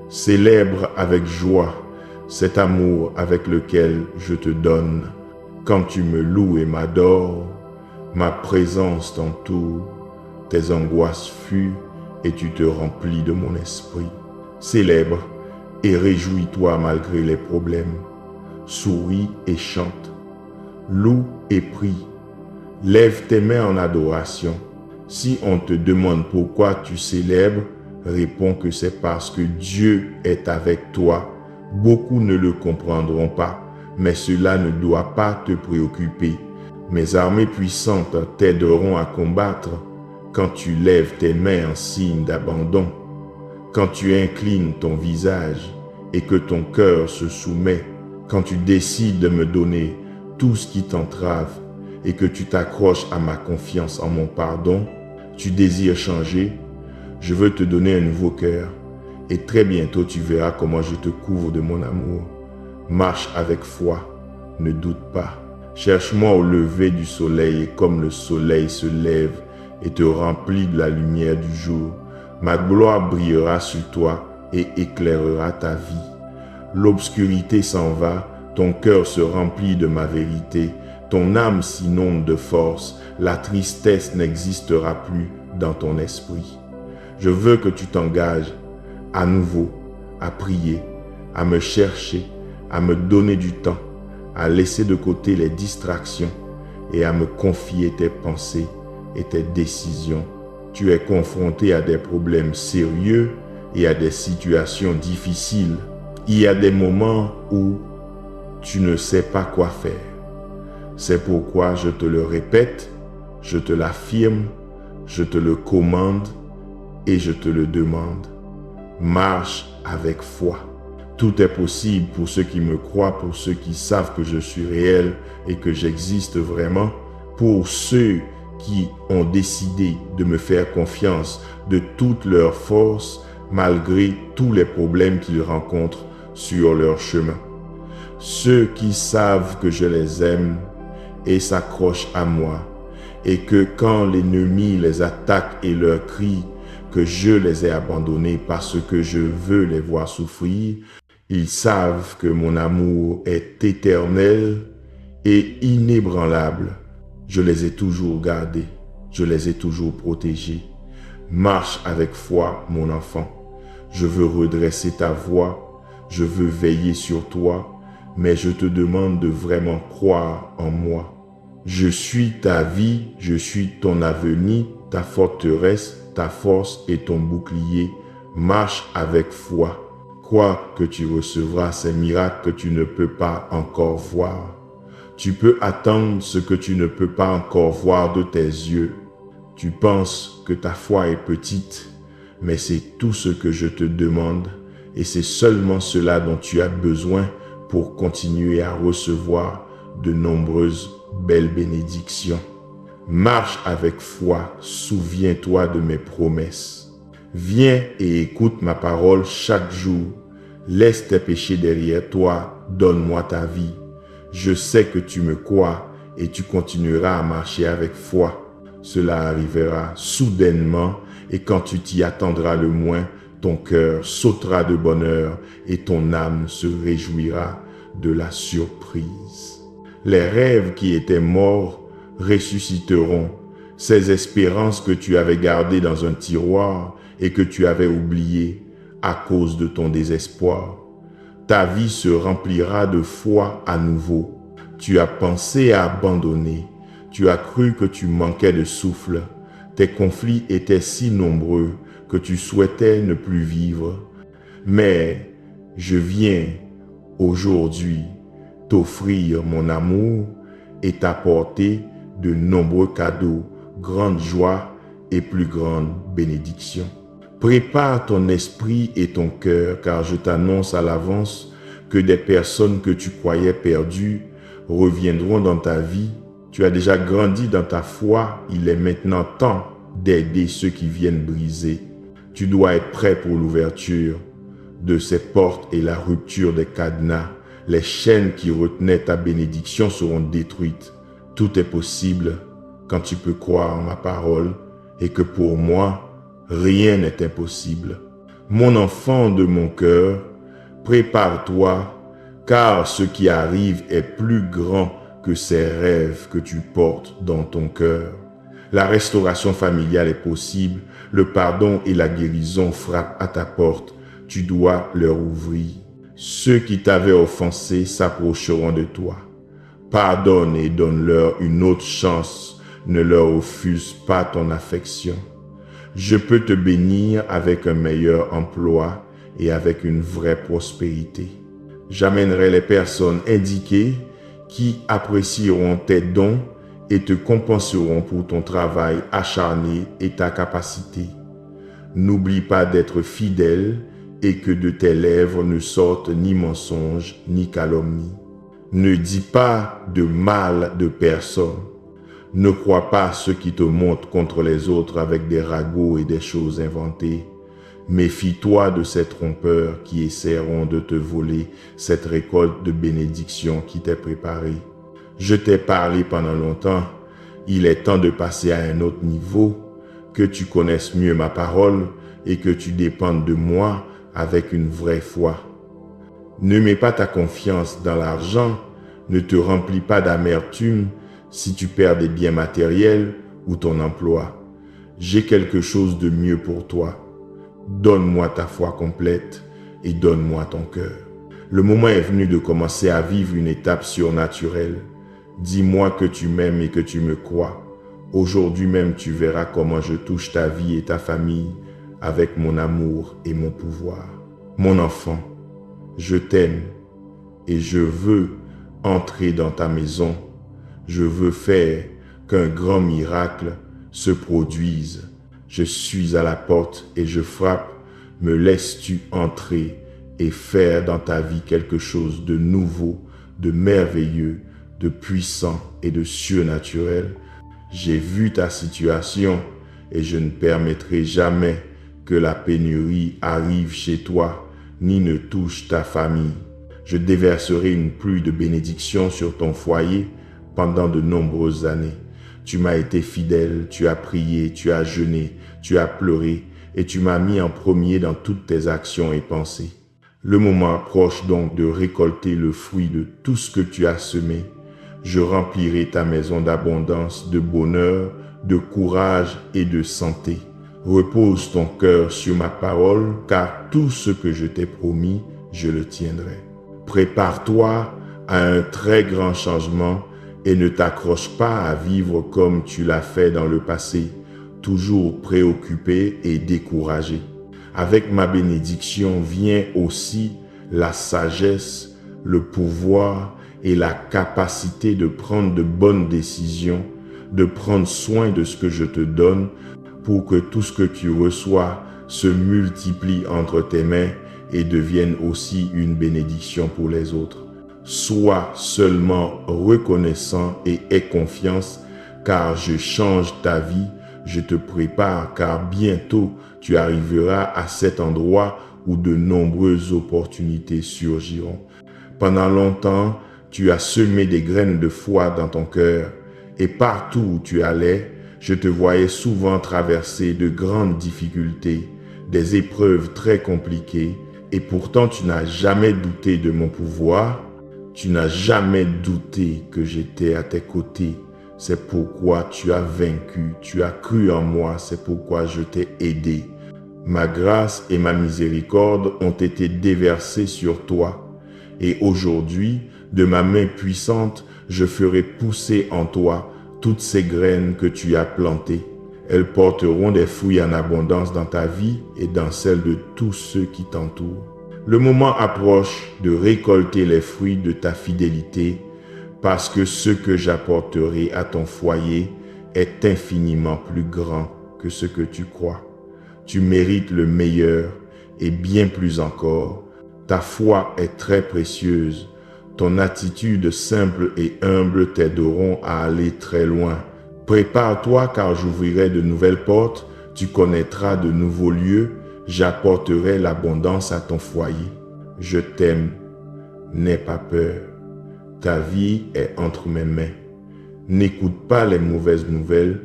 Célèbre avec joie cet amour avec lequel je te donne. Quand tu me loues et m'adores, ma présence t'entoure, tes angoisses fuient et tu te remplis de mon esprit. Célèbre et réjouis-toi malgré les problèmes. Souris et chante. Loue et prie. Lève tes mains en adoration. Si on te demande pourquoi tu célèbres, réponds que c'est parce que Dieu est avec toi. Beaucoup ne le comprendront pas, mais cela ne doit pas te préoccuper. Mes armées puissantes t'aideront à combattre quand tu lèves tes mains en signe d'abandon, quand tu inclines ton visage et que ton cœur se soumet, quand tu décides de me donner tout ce qui t'entrave et que tu t'accroches à ma confiance en mon pardon, tu désires changer, je veux te donner un nouveau cœur et très bientôt tu verras comment je te couvre de mon amour. Marche avec foi, ne doute pas. Cherche-moi au lever du soleil et comme le soleil se lève et te remplit de la lumière du jour, ma gloire brillera sur toi et éclairera ta vie. L'obscurité s'en va, ton cœur se remplit de ma vérité, ton âme s'inonde de force, la tristesse n'existera plus dans ton esprit. Je veux que tu t'engages à nouveau à prier, à me chercher, à me donner du temps, à laisser de côté les distractions et à me confier tes pensées et tes décisions. Tu es confronté à des problèmes sérieux et à des situations difficiles. Il y a des moments où tu ne sais pas quoi faire. C'est pourquoi je te le répète, je te l'affirme, je te le commande et je te le demande. Marche avec foi. Tout est possible pour ceux qui me croient, pour ceux qui savent que je suis réel et que j'existe vraiment, pour ceux qui ont décidé de me faire confiance de toute leur force malgré tous les problèmes qu'ils rencontrent sur leur chemin. Ceux qui savent que je les aime et s'accrochent à moi et que quand l'ennemi les attaque et leur crie que je les ai abandonnés parce que je veux les voir souffrir, ils savent que mon amour est éternel et inébranlable. Je les ai toujours gardés, je les ai toujours protégés. Marche avec foi, mon enfant. Je veux redresser ta voix, je veux veiller sur toi, mais je te demande de vraiment croire en moi. Je suis ta vie, je suis ton avenir, ta forteresse, ta force et ton bouclier. Marche avec foi. Crois que tu recevras ces miracles que tu ne peux pas encore voir. Tu peux attendre ce que tu ne peux pas encore voir de tes yeux. Tu penses que ta foi est petite, mais c'est tout ce que je te demande et c'est seulement cela dont tu as besoin pour continuer à recevoir de nombreuses belles bénédictions. Marche avec foi, souviens-toi de mes promesses. Viens et écoute ma parole chaque jour. Laisse tes péchés derrière toi, donne-moi ta vie. Je sais que tu me crois et tu continueras à marcher avec foi. Cela arrivera soudainement et quand tu t'y attendras le moins, ton cœur sautera de bonheur et ton âme se réjouira de la surprise. Les rêves qui étaient morts ressusciteront. Ces espérances que tu avais gardées dans un tiroir et que tu avais oubliées à cause de ton désespoir. Ta vie se remplira de foi à nouveau. Tu as pensé à abandonner. Tu as cru que tu manquais de souffle. Tes conflits étaient si nombreux que tu souhaitais ne plus vivre. Mais je viens aujourd'hui t'offrir mon amour et t'apporter de nombreux cadeaux, grande joie et plus grande bénédiction. Prépare ton esprit et ton cœur, car je t'annonce à l'avance que des personnes que tu croyais perdues reviendront dans ta vie. Tu as déjà grandi dans ta foi, il est maintenant temps d'aider ceux qui viennent briser. Tu dois être prêt pour l'ouverture de ces portes et la rupture des cadenas. Les chaînes qui retenaient ta bénédiction seront détruites. Tout est possible quand tu peux croire en ma parole et que pour moi, rien n'est impossible. Mon enfant de mon cœur, prépare-toi, car ce qui arrive est plus grand que ces rêves que tu portes dans ton cœur. La restauration familiale est possible, le pardon et la guérison frappent à ta porte. Tu dois leur ouvrir. Ceux qui t'avaient offensé s'approcheront de toi. Pardonne et donne-leur une autre chance. Ne leur refuse pas ton affection. Je peux te bénir avec un meilleur emploi et avec une vraie prospérité. J'amènerai les personnes indiquées qui apprécieront tes dons et te compenseront pour ton travail acharné et ta capacité. N'oublie pas d'être fidèle et que de tes lèvres ne sortent ni mensonge ni calomnie. Ne dis pas de mal de personne. Ne crois pas ceux qui te montent contre les autres avec des ragots et des choses inventées. Méfie-toi de ces trompeurs qui essaieront de te voler cette récolte de bénédictions qui t'est préparée. Je t'ai parlé pendant longtemps. Il est temps de passer à un autre niveau, que tu connaisses mieux ma parole et que tu dépendes de moi avec une vraie foi. Ne mets pas ta confiance dans l'argent, ne te remplis pas d'amertume si tu perds des biens matériels ou ton emploi. J'ai quelque chose de mieux pour toi. Donne-moi ta foi complète et donne-moi ton cœur. Le moment est venu de commencer à vivre une étape surnaturelle. Dis-moi que tu m'aimes et que tu me crois. Aujourd'hui même, tu verras comment je touche ta vie et ta famille avec mon amour et mon pouvoir. Mon enfant, je t'aime et je veux entrer dans ta maison. Je veux faire qu'un grand miracle se produise. Je suis à la porte et je frappe. Me laisses-tu entrer et faire dans ta vie quelque chose de nouveau, de merveilleux, de puissant et de surnaturel? J'ai vu ta situation et je ne permettrai jamais que la pénurie arrive chez toi, ni ne touche ta famille. Je déverserai une pluie de bénédictions sur ton foyer pendant de nombreuses années. Tu m'as été fidèle, tu as prié, tu as jeûné, tu as pleuré et tu m'as mis en premier dans toutes tes actions et pensées. Le moment approche donc de récolter le fruit de tout ce que tu as semé. Je remplirai ta maison d'abondance, de bonheur, de courage et de santé. Repose ton cœur sur ma parole, car tout ce que je t'ai promis, je le tiendrai. Prépare-toi à un très grand changement et ne t'accroche pas à vivre comme tu l'as fait dans le passé, toujours préoccupé et découragé. Avec ma bénédiction vient aussi la sagesse, le pouvoir et la capacité de prendre de bonnes décisions, de prendre soin de ce que je te donne pour que tout ce que tu reçois se multiplient entre tes mains et deviennent aussi une bénédiction pour les autres. Sois seulement reconnaissant et aie confiance, car je change ta vie, je te prépare, car bientôt tu arriveras à cet endroit où de nombreuses opportunités surgiront. Pendant longtemps, tu as semé des graines de foi dans ton cœur, et partout où tu allais, je te voyais souvent traverser de grandes difficultés, des épreuves très compliquées, et pourtant tu n'as jamais douté de mon pouvoir, tu n'as jamais douté que j'étais à tes côtés. C'est pourquoi tu as vaincu, tu as cru en moi, c'est pourquoi je t'ai aidé. Ma grâce et ma miséricorde ont été déversées sur toi. Et aujourd'hui, de ma main puissante, je ferai pousser en toi toutes ces graines que tu as plantées. Elles porteront des fruits en abondance dans ta vie et dans celle de tous ceux qui t'entourent. Le moment approche de récolter les fruits de ta fidélité, parce que ce que j'apporterai à ton foyer est infiniment plus grand que ce que tu crois. Tu mérites le meilleur et bien plus encore. Ta foi est très précieuse. Ton attitude simple et humble t'aideront à aller très loin. Prépare-toi car j'ouvrirai de nouvelles portes, tu connaîtras de nouveaux lieux, j'apporterai l'abondance à ton foyer. Je t'aime, n'aie pas peur. Ta vie est entre mes mains. N'écoute pas les mauvaises nouvelles,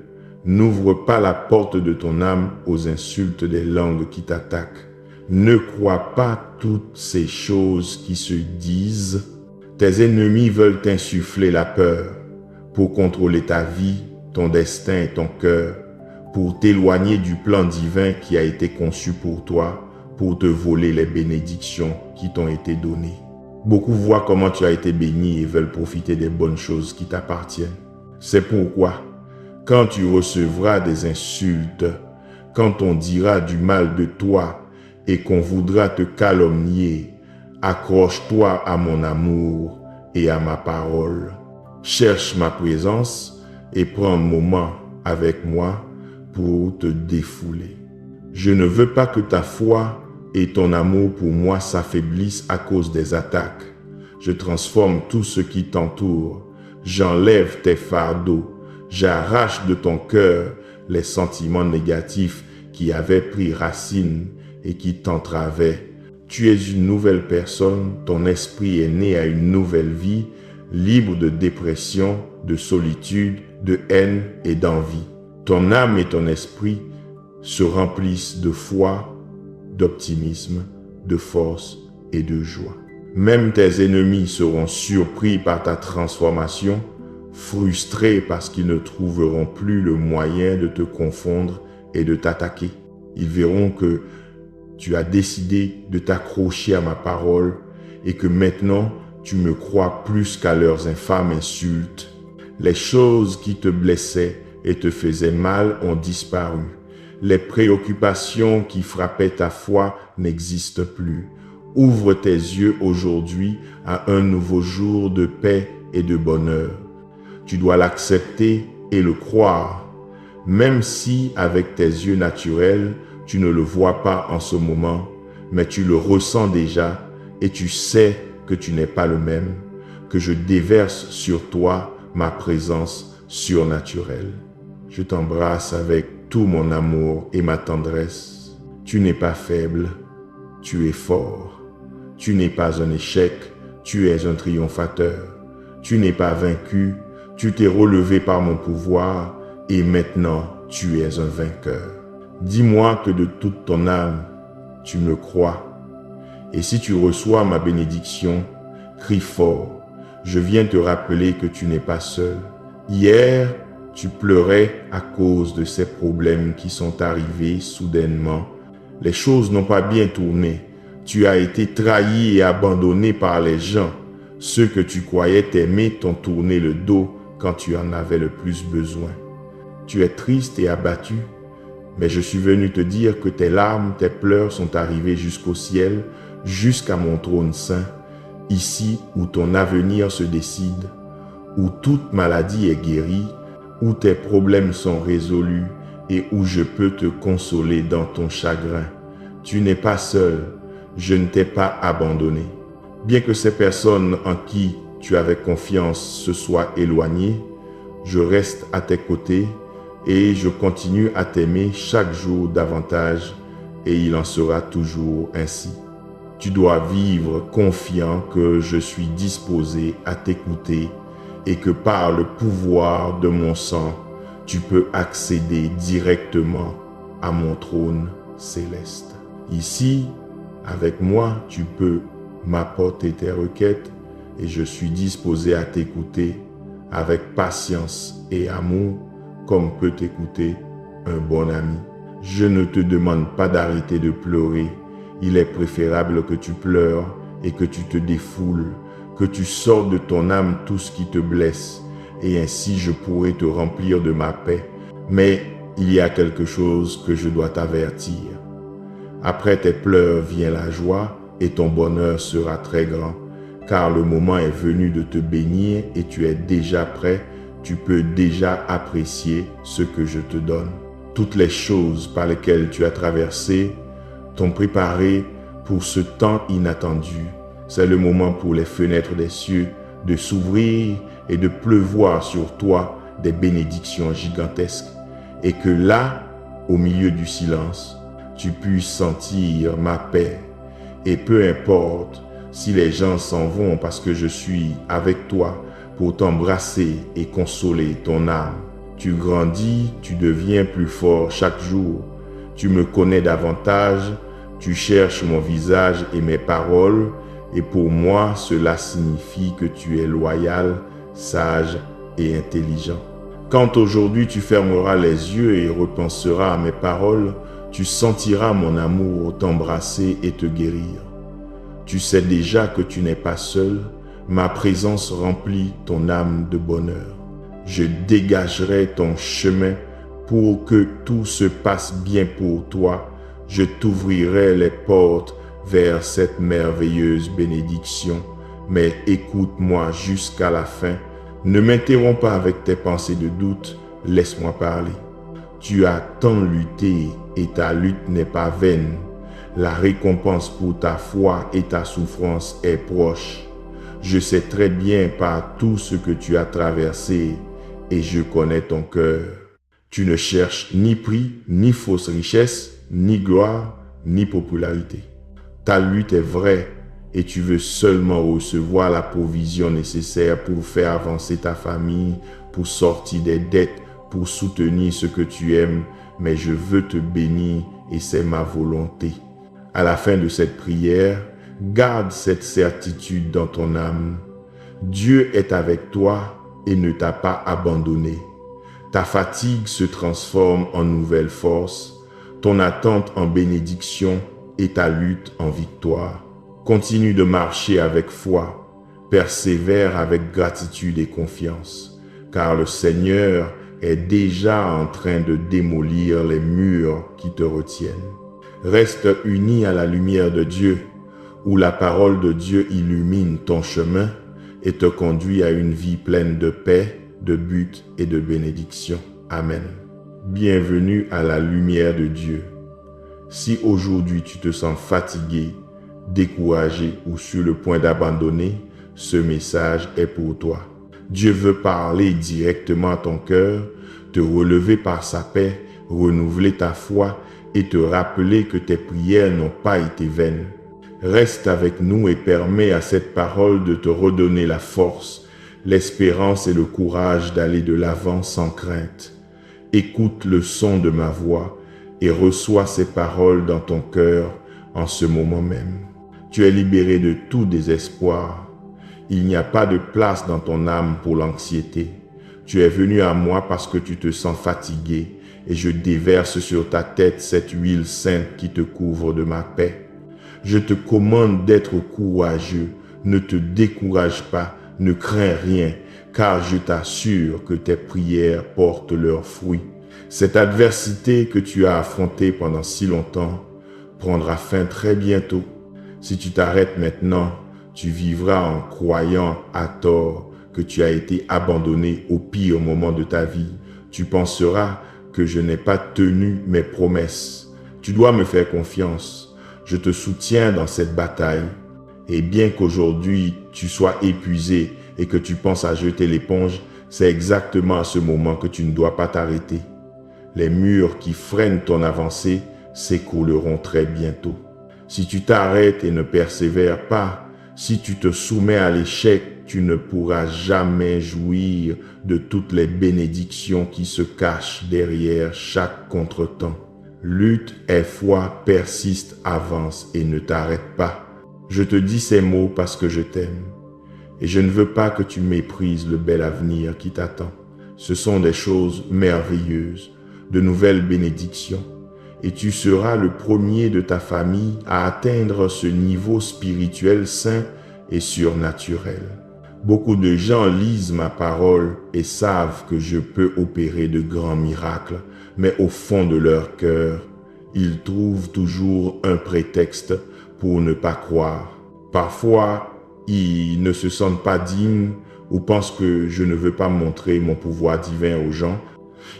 n'ouvre pas la porte de ton âme aux insultes des langues qui t'attaquent. Ne crois pas toutes ces choses qui se disent. Tes ennemis veulent t'insuffler la peur pour contrôler ta vie, ton destin et ton cœur, pour t'éloigner du plan divin qui a été conçu pour toi, pour te voler les bénédictions qui t'ont été données. Beaucoup voient comment tu as été béni et veulent profiter des bonnes choses qui t'appartiennent. C'est pourquoi, quand tu recevras des insultes, quand on dira du mal de toi et qu'on voudra te calomnier, accroche-toi à mon amour et à ma parole. Cherche ma présence et prends un moment avec moi pour te défouler. Je ne veux pas que ta foi et ton amour pour moi s'affaiblissent à cause des attaques. Je transforme tout ce qui t'entoure. J'enlève tes fardeaux. J'arrache de ton cœur les sentiments négatifs qui avaient pris racine et qui t'entravaient. Tu es une nouvelle personne, ton esprit est né à une nouvelle vie, libre de dépression, de solitude, de haine et d'envie. Ton âme et ton esprit se remplissent de foi, d'optimisme, de force et de joie. Même tes ennemis seront surpris par ta transformation, frustrés parce qu'ils ne trouveront plus le moyen de te confondre et de t'attaquer. Ils verront que tu as décidé de t'accrocher à ma parole et que maintenant tu me crois plus qu'à leurs infâmes insultes. Les choses qui te blessaient et te faisaient mal ont disparu. Les préoccupations qui frappaient ta foi n'existent plus. Ouvre tes yeux aujourd'hui à un nouveau jour de paix et de bonheur. Tu dois l'accepter et le croire, même si avec tes yeux naturels, tu ne le vois pas en ce moment, mais tu le ressens déjà et tu sais que tu n'es pas le même, que je déverse sur toi ma présence surnaturelle. Je t'embrasse avec tout mon amour et ma tendresse. Tu n'es pas faible, tu es fort. Tu n'es pas un échec, tu es un triomphateur. Tu n'es pas vaincu, tu t'es relevé par mon pouvoir et maintenant tu es un vainqueur. Dis-moi que de toute ton âme, tu me crois. Et si tu reçois ma bénédiction, crie fort. Je viens te rappeler que tu n'es pas seul. Hier, tu pleurais à cause de ces problèmes qui sont arrivés soudainement. Les choses n'ont pas bien tourné. Tu as été trahi et abandonné par les gens. Ceux que tu croyais t'aimer t'ont tourné le dos quand tu en avais le plus besoin. Tu es triste et abattu, mais je suis venu te dire que tes larmes, tes pleurs sont arrivés jusqu'au ciel, jusqu'à mon trône saint, ici où ton avenir se décide, où toute maladie est guérie, où tes problèmes sont résolus et où je peux te consoler dans ton chagrin. Tu n'es pas seul, je ne t'ai pas abandonné. Bien que ces personnes en qui tu avais confiance se soient éloignées, je reste à tes côtés et je continue à t'aimer chaque jour davantage et il en sera toujours ainsi. Tu dois vivre confiant que je suis disposé à t'écouter et que par le pouvoir de mon sang, tu peux accéder directement à mon trône céleste. Ici, avec moi, tu peux m'apporter tes requêtes et je suis disposé à t'écouter avec patience et amour comme peut t'écouter un bon ami. Je ne te demande pas d'arrêter de pleurer. Il est préférable que tu pleures et que tu te défoules, que tu sortes de ton âme tout ce qui te blesse, et ainsi je pourrai te remplir de ma paix. Mais il y a quelque chose que je dois t'avertir. Après tes pleurs vient la joie et ton bonheur sera très grand, car le moment est venu de te bénir et tu es déjà prêt, tu peux déjà apprécier ce que je te donne. Toutes les choses par lesquelles tu as traversé t'ont préparé pour ce temps inattendu. C'est le moment pour les fenêtres des cieux de s'ouvrir et de pleuvoir sur toi des bénédictions gigantesques. Et que là, au milieu du silence, tu puisses sentir ma paix. Et peu importe si les gens s'en vont parce que je suis avec toi pour t'embrasser et consoler ton âme. Tu grandis, tu deviens plus fort chaque jour. Tu me connais davantage, tu cherches mon visage et mes paroles, et pour moi, cela signifie que tu es loyal, sage et intelligent. Quand aujourd'hui tu fermeras les yeux et repenseras à mes paroles, tu sentiras mon amour t'embrasser et te guérir. Tu sais déjà que tu n'es pas seul, ma présence remplit ton âme de bonheur. Je dégagerai ton chemin pour que tout se passe bien pour toi. Je t'ouvrirai les portes vers cette merveilleuse bénédiction. Mais écoute-moi jusqu'à la fin. Ne m'interromps pas avec tes pensées de doute. Laisse-moi parler. Tu as tant lutté et ta lutte n'est pas vaine. La récompense pour ta foi et ta souffrance est proche. Je sais très bien par tout ce que tu as traversé et je connais ton cœur. Tu ne cherches ni prix, ni fausse richesse, ni gloire, ni popularité. Ta lutte est vraie et tu veux seulement recevoir la provision nécessaire pour faire avancer ta famille, pour sortir des dettes, pour soutenir ce que tu aimes, mais je veux te bénir et c'est ma volonté. À la fin de cette prière, garde cette certitude dans ton âme. Dieu est avec toi et ne t'a pas abandonné. Ta fatigue se transforme en nouvelle force, ton attente en bénédiction et ta lutte en victoire. Continue de marcher avec foi, persévère avec gratitude et confiance, car le Seigneur est déjà en train de démolir les murs qui te retiennent. Reste uni à la lumière de Dieu, où la parole de Dieu illumine ton chemin et te conduit à une vie pleine de paix, de but et de bénédiction. Amen. Bienvenue à la lumière de Dieu. Si aujourd'hui tu te sens fatigué, découragé ou sur le point d'abandonner, ce message est pour toi. Dieu veut parler directement à ton cœur, te relever par sa paix, renouveler ta foi et te rappeler que tes prières n'ont pas été vaines. Reste avec nous et permets à cette parole de te redonner la force, l'espérance et le courage d'aller de l'avant sans crainte. Écoute le son de ma voix et reçois ces paroles dans ton cœur en ce moment même. Tu es libéré de tout désespoir. Il n'y a pas de place dans ton âme pour l'anxiété. Tu es venu à moi parce que tu te sens fatigué et je déverse sur ta tête cette huile sainte qui te couvre de ma paix. Je te commande d'être courageux, ne te décourage pas, ne crains rien, car je t'assure que tes prières portent leurs fruits. Cette adversité que tu as affrontée pendant si longtemps prendra fin très bientôt. Si tu t'arrêtes maintenant, tu vivras en croyant à tort que tu as été abandonné au pire moment de ta vie. Tu penseras que je n'ai pas tenu mes promesses. Tu dois me faire confiance. Je te soutiens dans cette bataille. Et bien qu'aujourd'hui tu sois épuisé et que tu penses à jeter l'éponge, c'est exactement à ce moment que tu ne dois pas t'arrêter. Les murs qui freinent ton avancée s'écrouleront très bientôt. Si tu t'arrêtes et ne persévères pas, si tu te soumets à l'échec, tu ne pourras jamais jouir de toutes les bénédictions qui se cachent derrière chaque contretemps. Lutte et foi, persiste, avance et ne t'arrête pas. Je te dis ces mots parce que je t'aime. Et je ne veux pas que tu méprises le bel avenir qui t'attend. Ce sont des choses merveilleuses, de nouvelles bénédictions. Et tu seras le premier de ta famille à atteindre ce niveau spirituel saint et surnaturel. Beaucoup de gens lisent ma parole et savent que je peux opérer de grands miracles, mais au fond de leur cœur, ils trouvent toujours un prétexte pour ne pas croire. Parfois, ils ne se sentent pas dignes ou pensent que je ne veux pas montrer mon pouvoir divin aux gens.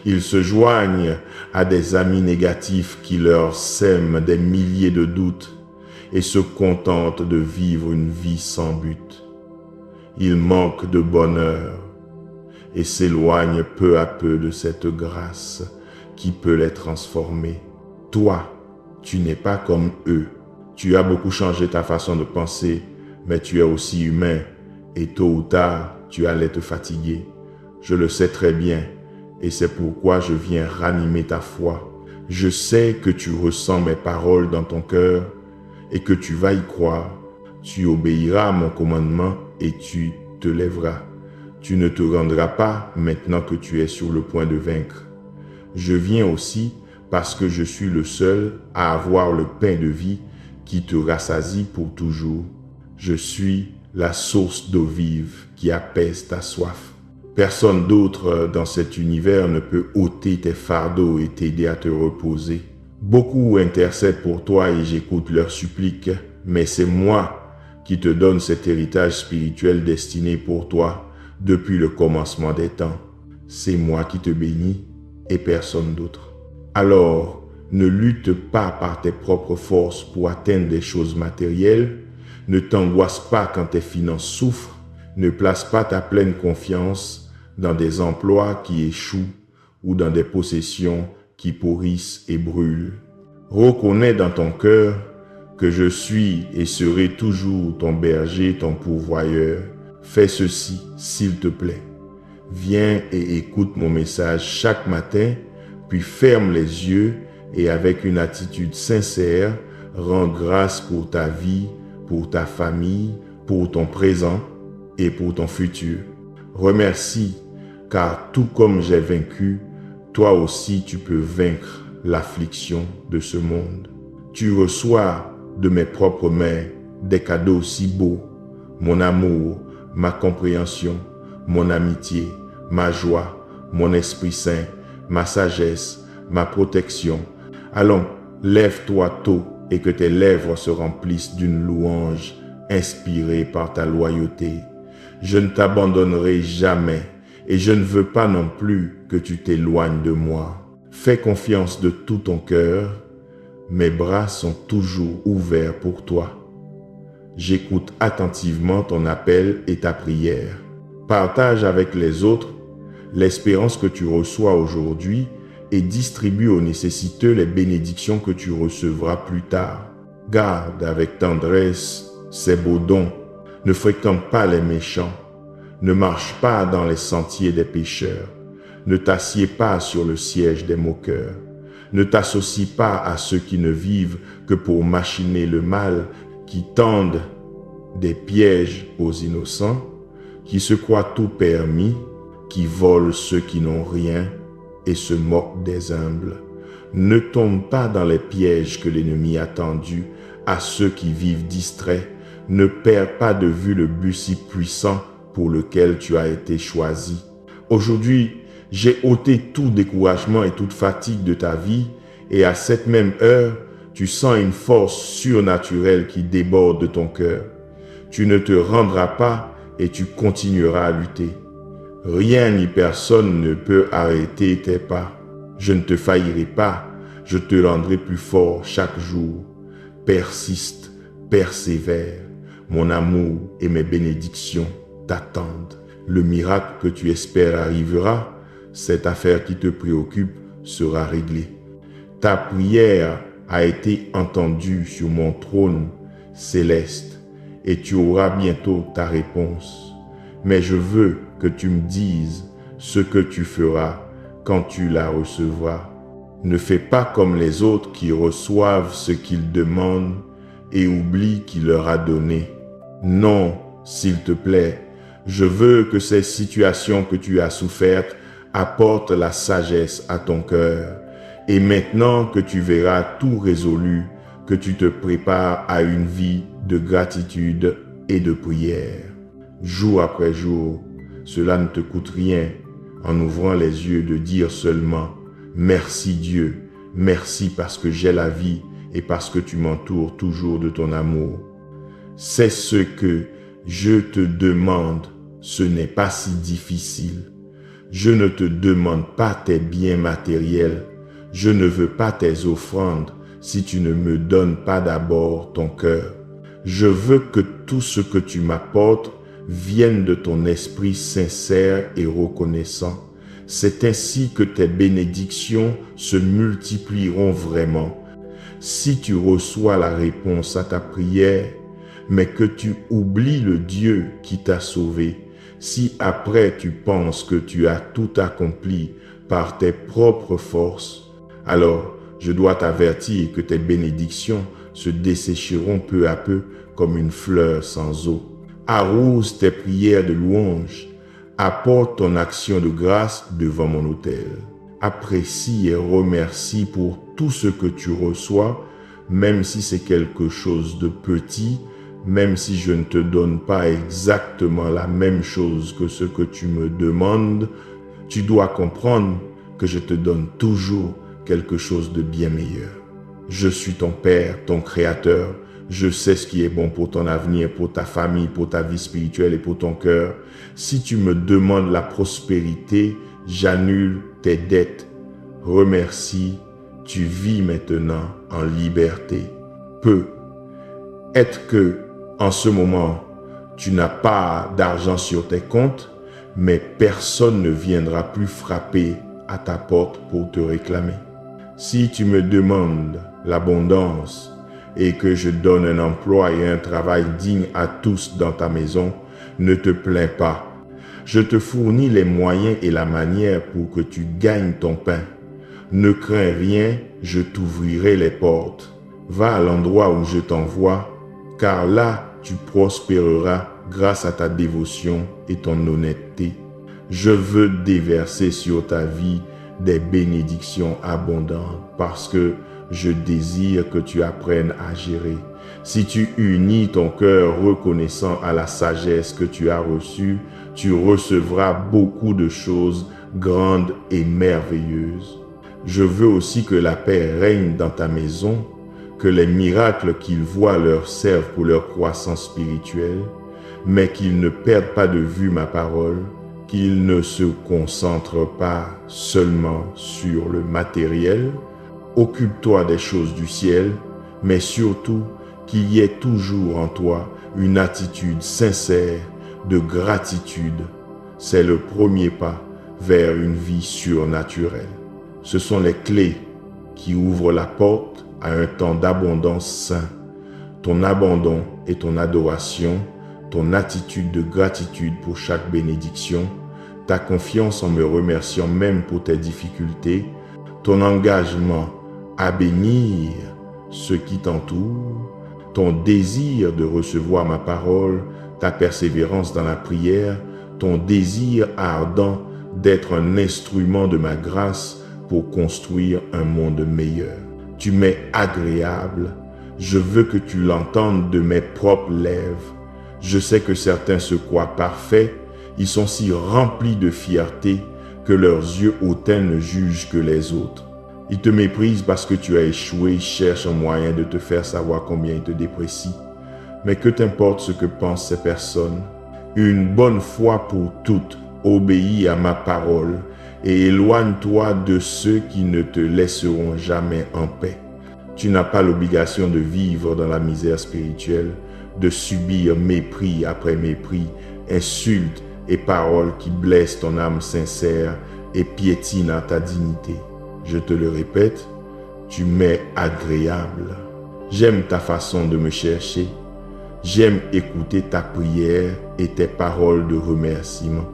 Ils se joignent à des amis négatifs qui leur sèment des milliers de doutes et se contentent de vivre une vie sans but. Ils manquent de bonheur et s'éloignent peu à peu de cette grâce qui peut les transformer. Toi, tu n'es pas comme eux. Tu as beaucoup changé ta façon de penser, mais tu es aussi humain et tôt ou tard, tu allais te fatiguer. Je le sais très bien et c'est pourquoi je viens ranimer ta foi. Je sais que tu ressens mes paroles dans ton cœur et que tu vas y croire. Tu obéiras à mon commandement et tu te lèveras. Tu ne te rendras pas maintenant que tu es sur le point de vaincre. Je viens aussi parce que je suis le seul à avoir le pain de vie qui te rassasie pour toujours. Je suis la source d'eau vive qui apaise ta soif. Personne d'autre dans cet univers ne peut ôter tes fardeaux et t'aider à te reposer. Beaucoup intercèdent pour toi et j'écoute leurs suppliques, mais c'est moi qui te donne cet héritage spirituel destiné pour toi depuis le commencement des temps. C'est moi qui te bénis et personne d'autre. Alors, ne lutte pas par tes propres forces pour atteindre des choses matérielles. Ne t'angoisse pas quand tes finances souffrent. Ne place pas ta pleine confiance dans des emplois qui échouent ou dans des possessions qui pourrissent et brûlent. Reconnais dans ton cœur que je suis et serai toujours ton berger, ton pourvoyeur. Fais ceci, s'il te plaît. Viens et écoute mon message chaque matin, puis ferme les yeux et avec une attitude sincère, rends grâce pour ta vie, pour ta famille, pour ton présent et pour ton futur. Remercie, car tout comme j'ai vaincu, toi aussi tu peux vaincre l'affliction de ce monde. Tu reçois de mes propres mains des cadeaux si beaux, mon amour, ma compréhension, mon amitié, ma joie, mon Esprit Saint, ma sagesse, ma protection. Allons, lève-toi tôt et que tes lèvres se remplissent d'une louange inspirée par ta loyauté. Je ne t'abandonnerai jamais et je ne veux pas non plus que tu t'éloignes de moi. Fais confiance de tout ton cœur. Mes bras sont toujours ouverts pour toi. J'écoute attentivement ton appel et ta prière. Partage avec les autres l'espérance que tu reçois aujourd'hui et distribue aux nécessiteux les bénédictions que tu recevras plus tard. Garde avec tendresse ces beaux dons. Ne fréquente pas les méchants. Ne marche pas dans les sentiers des pécheurs. Ne t'assieds pas sur le siège des moqueurs. Ne t'associe pas à ceux qui ne vivent que pour machiner le mal, qui tendent des pièges aux innocents, qui se croient tout permis, qui volent ceux qui n'ont rien et se moquent des humbles. Ne tombe pas dans les pièges que l'ennemi a tendus à ceux qui vivent distraits. Ne perds pas de vue le but si puissant pour lequel tu as été choisi. Aujourd'hui, j'ai ôté tout découragement et toute fatigue de ta vie et à cette même heure, tu sens une force surnaturelle qui déborde de ton cœur. Tu ne te rendras pas et tu continueras à lutter. Rien ni personne ne peut arrêter tes pas. Je ne te faillirai pas, je te rendrai plus fort chaque jour. persiste, persévère. Mon amour et mes bénédictions t'attendent. Le miracle que tu espères arrivera. Cette affaire qui te préoccupe sera réglée. Ta prière a été entendue sur mon trône céleste et tu auras bientôt ta réponse. Mais je veux que tu me dises ce que tu feras quand tu la recevras. Ne fais pas comme les autres qui reçoivent ce qu'ils demandent et oublient qui leur a donné. Non, s'il te plaît, je veux que ces situations que tu as souffertes apportent la sagesse à ton cœur. Et maintenant que tu verras tout résolu, que tu te prépares à une vie de gratitude et de prière. Jour après jour, cela ne te coûte rien en ouvrant les yeux de dire seulement « Merci Dieu, merci parce que j'ai la vie et parce que tu m'entoures toujours de ton amour. » C'est ce que je te demande, ce n'est pas si difficile. Je ne te demande pas tes biens matériels, je ne veux pas tes offrandes si tu ne me donnes pas d'abord ton cœur. Je veux que tout ce que tu m'apportes vienne de ton esprit sincère et reconnaissant. C'est ainsi que tes bénédictions se multiplieront vraiment. Si tu reçois la réponse à ta prière, mais que tu oublies le Dieu qui t'a sauvé, si après tu penses que tu as tout accompli par tes propres forces, alors je dois t'avertir que tes bénédictions se dessécheront peu à peu comme une fleur sans eau. Arrose tes prières de louange, apporte ton action de grâce devant mon autel. Apprécie et remercie pour tout ce que tu reçois, même si c'est quelque chose de petit, même si je ne te donne pas exactement la même chose que ce que tu me demandes, tu dois comprendre que je te donne toujours quelque chose de bien meilleur. Je suis ton Père, ton Créateur. Je sais ce qui est bon pour ton avenir, pour ta famille, pour ta vie spirituelle et pour ton cœur. Si tu me demandes la prospérité, j'annule tes dettes. Remercie, tu vis maintenant en liberté. Peut-être que en ce moment, tu n'as pas d'argent sur tes comptes, mais personne ne viendra plus frapper à ta porte pour te réclamer. Si tu me demandes l'abondance et que je donne un emploi et un travail digne à tous dans ta maison, ne te plains pas. Je te fournis les moyens et la manière pour que tu gagnes ton pain. Ne crains rien, je t'ouvrirai les portes. Va à l'endroit où je t'envoie, car là tu prospéreras grâce à ta dévotion et ton honnêteté. Je veux déverser sur ta vie des bénédictions abondantes parce que je désire que tu apprennes à gérer. Si tu unis ton cœur reconnaissant à la sagesse que tu as reçue, tu recevras beaucoup de choses grandes et merveilleuses. Je veux aussi que la paix règne dans ta maison, que les miracles qu'ils voient leur servent pour leur croissance spirituelle, mais qu'ils ne perdent pas de vue ma parole, qu'ils ne se concentrent pas seulement sur le matériel. Occupe-toi des choses du ciel, mais surtout qu'il y ait toujours en toi une attitude sincère de gratitude. C'est le premier pas vers une vie surnaturelle. Ce sont les clés qui ouvrent la porte à un temps d'abondance sain. Ton abandon et ton adoration, ton attitude de gratitude pour chaque bénédiction, ta confiance en me remerciant même pour tes difficultés, ton engagement à bénir ceux qui t'entourent, ton désir de recevoir ma parole, ta persévérance dans la prière, ton désir ardent d'être un instrument de ma grâce pour construire un monde meilleur. Tu m'es agréable, je veux que tu l'entendes de mes propres lèvres. Je sais que certains se croient parfaits, ils sont si remplis de fierté que leurs yeux hautains ne jugent que les autres. Ils te méprisent parce que tu as échoué, cherchent un moyen de te faire savoir combien ils te déprécient. Mais que t'importe ce que pensent ces personnes? Une bonne fois pour toutes, obéis à ma parole et éloigne-toi de ceux qui ne te laisseront jamais en paix. Tu n'as pas l'obligation de vivre dans la misère spirituelle, de subir mépris après mépris, insultes et paroles qui blessent ton âme sincère et piétinent ta dignité. Je te le répète, tu m'es agréable. J'aime ta façon de me chercher. J'aime écouter ta prière et tes paroles de remerciement.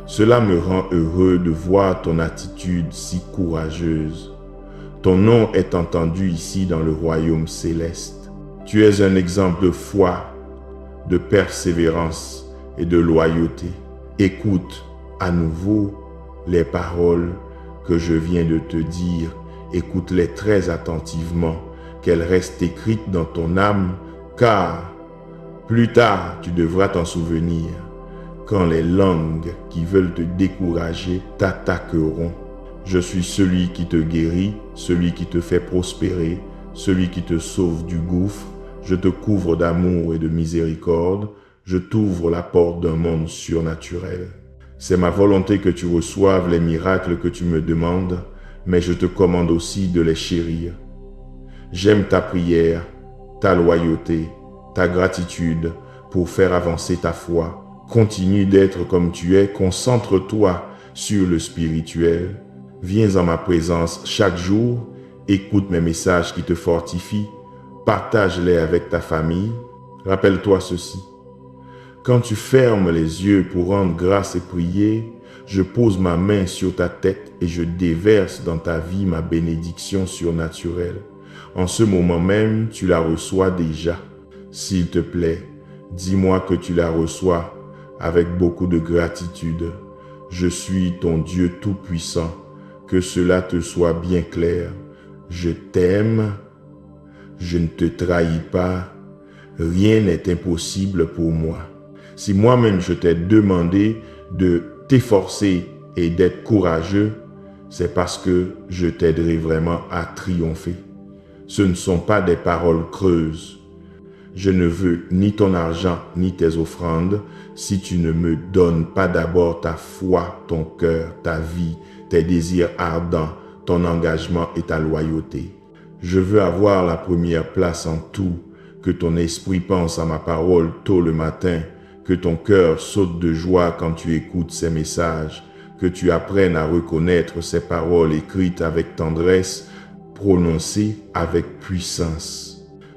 Cela me rend heureux de voir ton attitude si courageuse. Ton nom est entendu ici dans le royaume céleste. Tu es un exemple de foi, de persévérance et de loyauté. Écoute à nouveau les paroles que je viens de te dire. Écoute-les très attentivement, qu'elles restent écrites dans ton âme, car plus tard tu devras t'en souvenir quand les langues qui veulent te décourager t'attaqueront. Je suis celui qui te guérit, celui qui te fait prospérer, celui qui te sauve du gouffre. Je te couvre d'amour et de miséricorde. Je t'ouvre la porte d'un monde surnaturel. C'est ma volonté que tu reçoives les miracles que tu me demandes, mais je te commande aussi de les chérir. J'aime ta prière, ta loyauté, ta gratitude pour faire avancer ta foi. Continue d'être comme tu es, concentre-toi sur le spirituel. Viens en ma présence chaque jour, écoute mes messages qui te fortifient, partage-les avec ta famille. Rappelle-toi ceci. Quand tu fermes les yeux pour rendre grâce et prier, je pose ma main sur ta tête et je déverse dans ta vie ma bénédiction surnaturelle. En ce moment même, tu la reçois déjà. S'il te plaît, dis-moi que tu la reçois avec beaucoup de gratitude. Je suis ton Dieu tout-puissant. Que cela te soit bien clair. Je t'aime. Je ne te trahis pas. Rien n'est impossible pour moi. Si moi-même je t'ai demandé de t'efforcer et d'être courageux, c'est parce que je t'aiderai vraiment à triompher. Ce ne sont pas des paroles creuses. Je ne veux ni ton argent ni tes offrandes si tu ne me donnes pas d'abord ta foi, ton cœur, ta vie, tes désirs ardents, ton engagement et ta loyauté. Je veux avoir la première place en tout, que ton esprit pense à ma parole tôt le matin, que ton cœur saute de joie quand tu écoutes ces messages, que tu apprennes à reconnaître ces paroles écrites avec tendresse, prononcées avec puissance.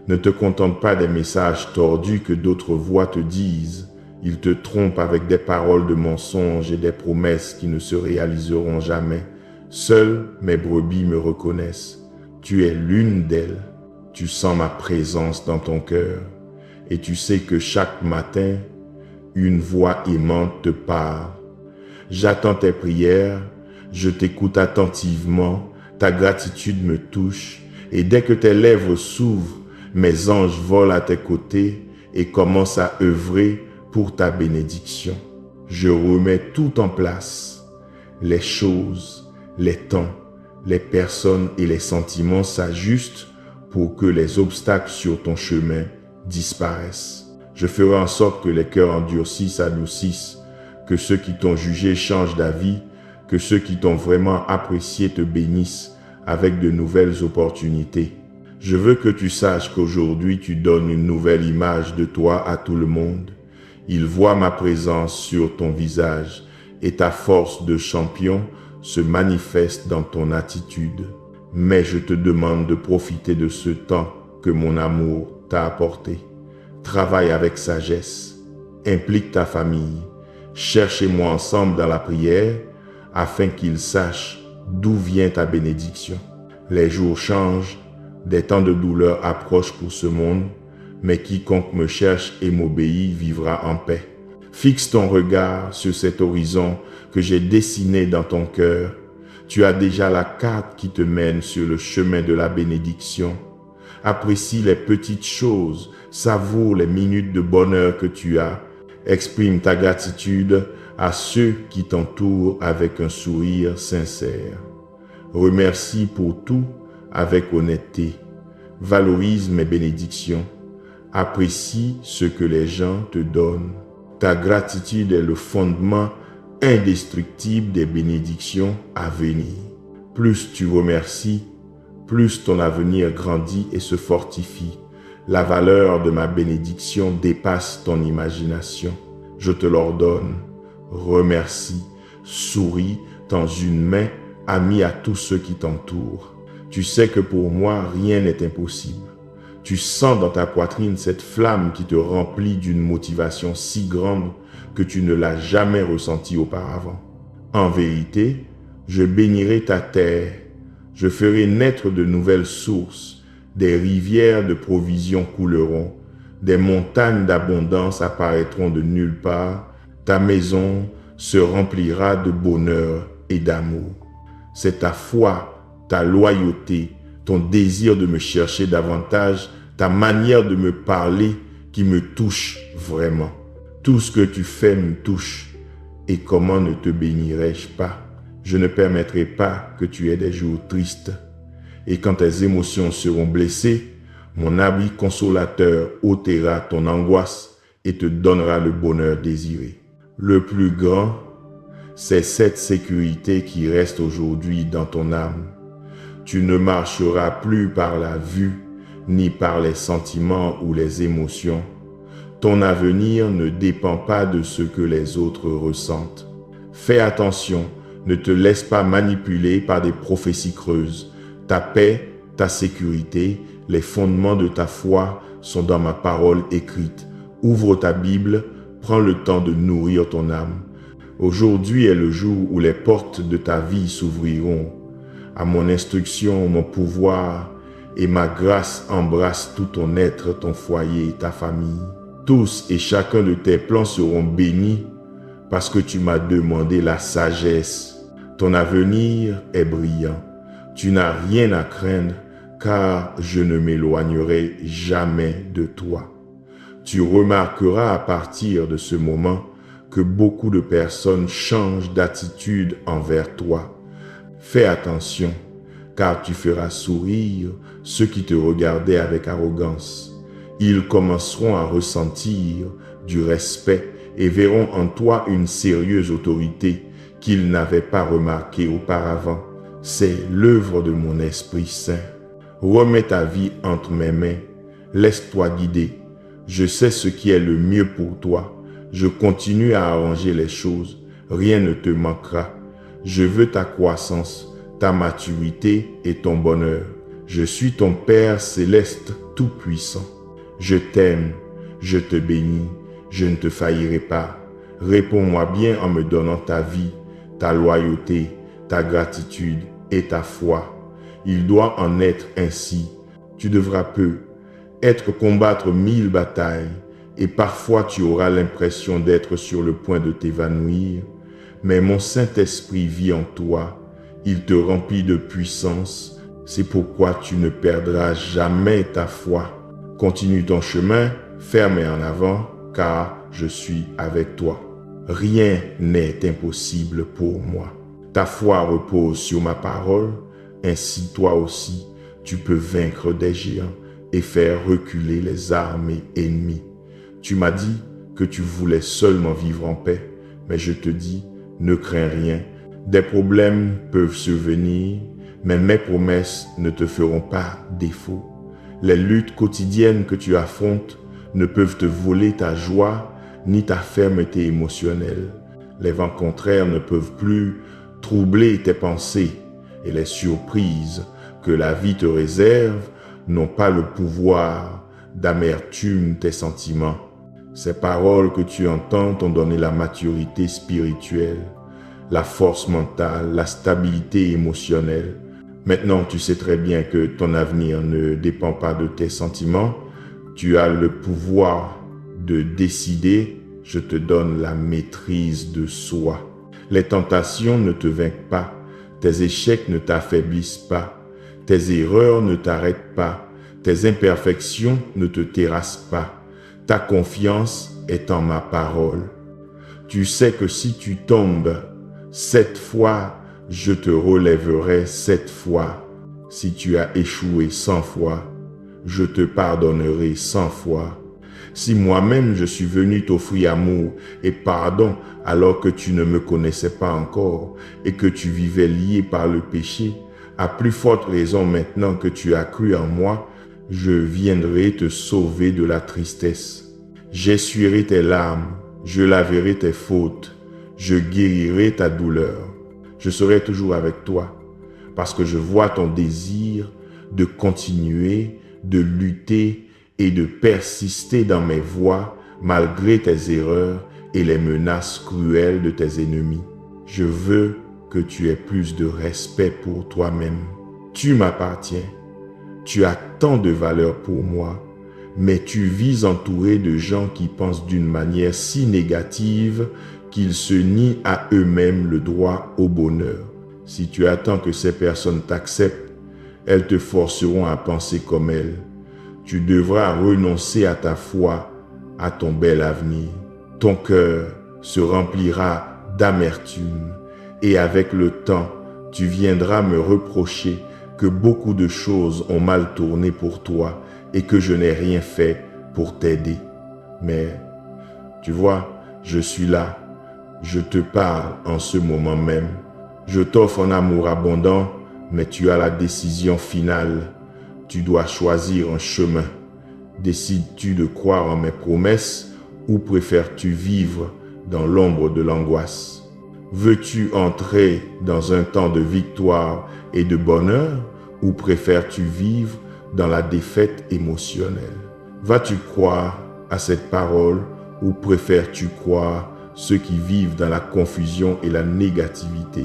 Ne te contente pas des messages tordus que d'autres voix te disent. Ils te trompent avec des paroles de mensonges et des promesses qui ne se réaliseront jamais. Seules mes brebis me reconnaissent. Tu es l'une d'elles. Tu sens ma présence dans ton cœur. Et tu sais que chaque matin, une voix aimante te parle. J'attends tes prières, je t'écoute attentivement, ta gratitude me touche. Et dès que tes lèvres s'ouvrent, mes anges volent à tes côtés et commencent à œuvrer pour ta bénédiction. Je remets tout en place. Les choses, les temps, les personnes et les sentiments s'ajustent pour que les obstacles sur ton chemin disparaissent. Je ferai en sorte que les cœurs endurcis s'adoucissent, que ceux qui t'ont jugé changent d'avis, que ceux qui t'ont vraiment apprécié te bénissent avec de nouvelles opportunités. Je veux que tu saches qu'aujourd'hui tu donnes une nouvelle image de toi à tout le monde. Ils voient ma présence sur ton visage et ta force de champion se manifeste dans ton attitude. Mais je te demande de profiter de ce temps que mon amour t'a apporté. Travaille avec sagesse, implique ta famille, cherchez-moi ensemble dans la prière afin qu'ils sachent d'où vient ta bénédiction. Les jours changent, des temps de douleur approchent pour ce monde, mais quiconque me cherche et m'obéit vivra en paix. Fixe ton regard sur cet horizon que j'ai dessiné dans ton cœur. Tu as déjà la carte qui te mène sur le chemin de la bénédiction. Apprécie les petites choses, savoure les minutes de bonheur que tu as. Exprime ta gratitude à ceux qui t'entourent avec un sourire sincère. Remercie pour tout avec honnêteté. Valorise mes bénédictions. Apprécie ce que les gens te donnent. Ta gratitude est le fondement indestructible des bénédictions à venir. Plus tu remercies, plus ton avenir grandit et se fortifie. La valeur de ma bénédiction dépasse ton imagination. Je te l'ordonne. Remercie, souris, tends une main, ami à tous ceux qui t'entourent. Tu sais que pour moi, rien n'est impossible. Tu sens dans ta poitrine cette flamme qui te remplit d'une motivation si grande que tu ne l'as jamais ressentie auparavant. En vérité, je bénirai ta terre. Je ferai naître de nouvelles sources. Des rivières de provisions couleront. Des montagnes d'abondance apparaîtront de nulle part. Ta maison se remplira de bonheur et d'amour. C'est ta foi, ta loyauté, ton désir de me chercher davantage, ta manière de me parler qui me touche vraiment. Tout ce que tu fais me touche. Et comment ne te bénirais-je pas? Je ne permettrai pas que tu aies des jours tristes. Et quand tes émotions seront blessées, mon abri consolateur ôtera ton angoisse et te donnera le bonheur désiré. Le plus grand, c'est cette sécurité qui reste aujourd'hui dans ton âme. Tu ne marcheras plus par la vue, ni par les sentiments ou les émotions. Ton avenir ne dépend pas de ce que les autres ressentent. Fais attention, ne te laisse pas manipuler par des prophéties creuses. Ta paix, ta sécurité, les fondements de ta foi sont dans ma parole écrite. Ouvre ta Bible, prends le temps de nourrir ton âme. Aujourd'hui est le jour où les portes de ta vie s'ouvriront. À mon instruction, mon pouvoir et ma grâce embrassent tout ton être, ton foyer et ta famille. Tous et chacun de tes plans seront bénis parce que tu m'as demandé la sagesse. Ton avenir est brillant. Tu n'as rien à craindre car je ne m'éloignerai jamais de toi. Tu remarqueras à partir de ce moment que beaucoup de personnes changent d'attitude envers toi. Fais attention, car tu feras sourire ceux qui te regardaient avec arrogance. Ils commenceront à ressentir du respect et verront en toi une sérieuse autorité qu'ils n'avaient pas remarquée auparavant. C'est l'œuvre de mon Esprit Saint. Remets ta vie entre mes mains, laisse-toi guider. Je sais ce qui est le mieux pour toi. Je continue à arranger les choses. Rien ne te manquera. Je veux ta croissance, ta maturité et ton bonheur. Je suis ton Père céleste tout-puissant. Je t'aime, je te bénis, je ne te faillirai pas. Réponds-moi bien en me donnant ta vie, ta loyauté, ta gratitude et ta foi. Il doit en être ainsi. Tu devras peu combattre 1000 batailles, et parfois tu auras l'impression d'être sur le point de t'évanouir, mais mon Saint-Esprit vit en toi, il te remplit de puissance, c'est pourquoi tu ne perdras jamais ta foi. Continue ton chemin, ferme en avant, car je suis avec toi. Rien n'est impossible pour moi. Ta foi repose sur ma parole, ainsi toi aussi, tu peux vaincre des géants et faire reculer les armées ennemies. Tu m'as dit que tu voulais seulement vivre en paix, mais je te dis, ne crains rien. Des problèmes peuvent survenir, mais mes promesses ne te feront pas défaut. Les luttes quotidiennes que tu affrontes ne peuvent te voler ta joie ni ta fermeté émotionnelle. Les vents contraires ne peuvent plus troubler tes pensées et les surprises que la vie te réserve n'ont pas le pouvoir d'amertume tes sentiments. Ces paroles que tu entends t'ont donné la maturité spirituelle, la force mentale, la stabilité émotionnelle. Maintenant, tu sais très bien que ton avenir ne dépend pas de tes sentiments. Tu as le pouvoir de décider. Je te donne la maîtrise de soi. Les tentations ne te vainquent pas. Tes échecs ne t'affaiblissent pas. Tes erreurs ne t'arrêtent pas. Tes imperfections ne te terrassent pas. Ta confiance est en ma parole. Tu sais que si tu tombes 7 fois, je te relèverai 7 fois. Si tu as échoué 100 fois, je te pardonnerai 100 fois. Si moi-même je suis venu t'offrir amour et pardon alors que tu ne me connaissais pas encore et que tu vivais lié par le péché, À plus forte raison maintenant que tu as cru en moi, je viendrai te sauver de la tristesse. J'essuierai tes larmes, je laverai tes fautes, je guérirai ta douleur. Je serai toujours avec toi, parce que je vois ton désir de continuer, de lutter et de persister dans mes voies malgré tes erreurs et les menaces cruelles de tes ennemis. Je veux que tu aies plus de respect pour toi-même. Tu m'appartiens. Tu as tant de valeur pour moi, mais tu vis entouré de gens qui pensent d'une manière si négative qu'ils se nient à eux-mêmes le droit au bonheur. Si tu attends que ces personnes t'acceptent, elles te forceront à penser comme elles. Tu devras renoncer à ta foi, à ton bel avenir. Ton cœur se remplira d'amertume et avec le temps, tu viendras me reprocher que beaucoup de choses ont mal tourné pour toi et que je n'ai rien fait pour t'aider. Mais, tu vois, je suis là. Je te parle en ce moment même. Je t'offre un amour abondant, mais tu as la décision finale. Tu dois choisir un chemin. Décides-tu de croire en mes promesses ou préfères-tu vivre dans l'ombre de l'angoisse? Veux-tu entrer dans un temps de victoire et de bonheur ou préfères-tu vivre dans la défaite émotionnelle? Vas-tu croire à cette parole ou préfères-tu croire ceux qui vivent dans la confusion et la négativité?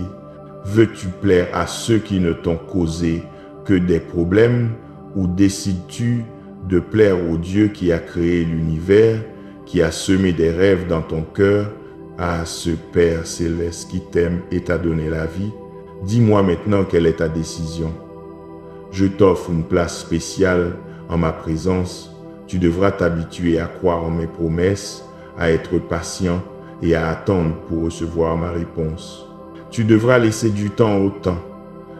Veux-tu plaire à ceux qui ne t'ont causé que des problèmes ou décides-tu de plaire au Dieu qui a créé l'univers, qui a semé des rêves dans ton cœur, à ce Père céleste qui t'aime et t'a donné la vie? Dis-moi maintenant quelle est ta décision. Je t'offre une place spéciale en ma présence. Tu devras t'habituer à croire en mes promesses, à être patient et à attendre pour recevoir ma réponse. Tu devras laisser du temps au temps,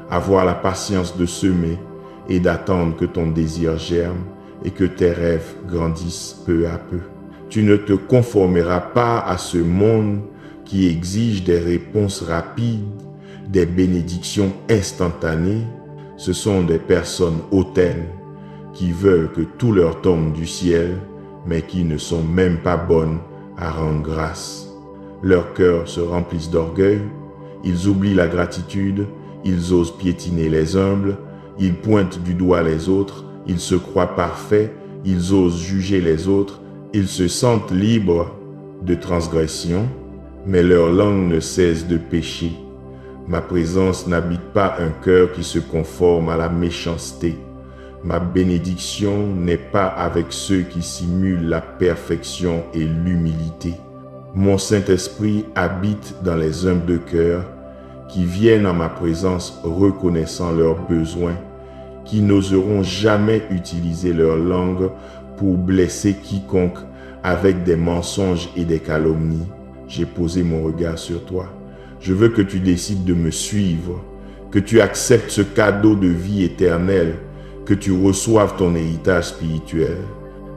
avoir la patience de semer et d'attendre que ton désir germe et que tes rêves grandissent peu à peu. Tu ne te conformeras pas à ce monde qui exige des réponses rapides, des bénédictions instantanées. Ce sont des personnes hautaines qui veulent que tout leur tombe du ciel, mais qui ne sont même pas bonnes à rendre grâce. Leurs cœurs se remplissent d'orgueil, ils oublient la gratitude, ils osent piétiner les humbles, ils pointent du doigt les autres, ils se croient parfaits, ils osent juger les autres, ils se sentent libres de transgression, mais leur langue ne cesse de pécher. Ma présence n'habite pas un cœur qui se conforme à la méchanceté. Ma bénédiction n'est pas avec ceux qui simulent la perfection et l'humilité. Mon Saint-Esprit habite dans les humbles de cœur, qui viennent en ma présence reconnaissant leurs besoins, qui n'oseront jamais utiliser leur langue pour blesser quiconque avec des mensonges et des calomnies. J'ai posé mon regard sur toi. Je veux que tu décides de me suivre, que tu acceptes ce cadeau de vie éternelle, que tu reçoives ton héritage spirituel.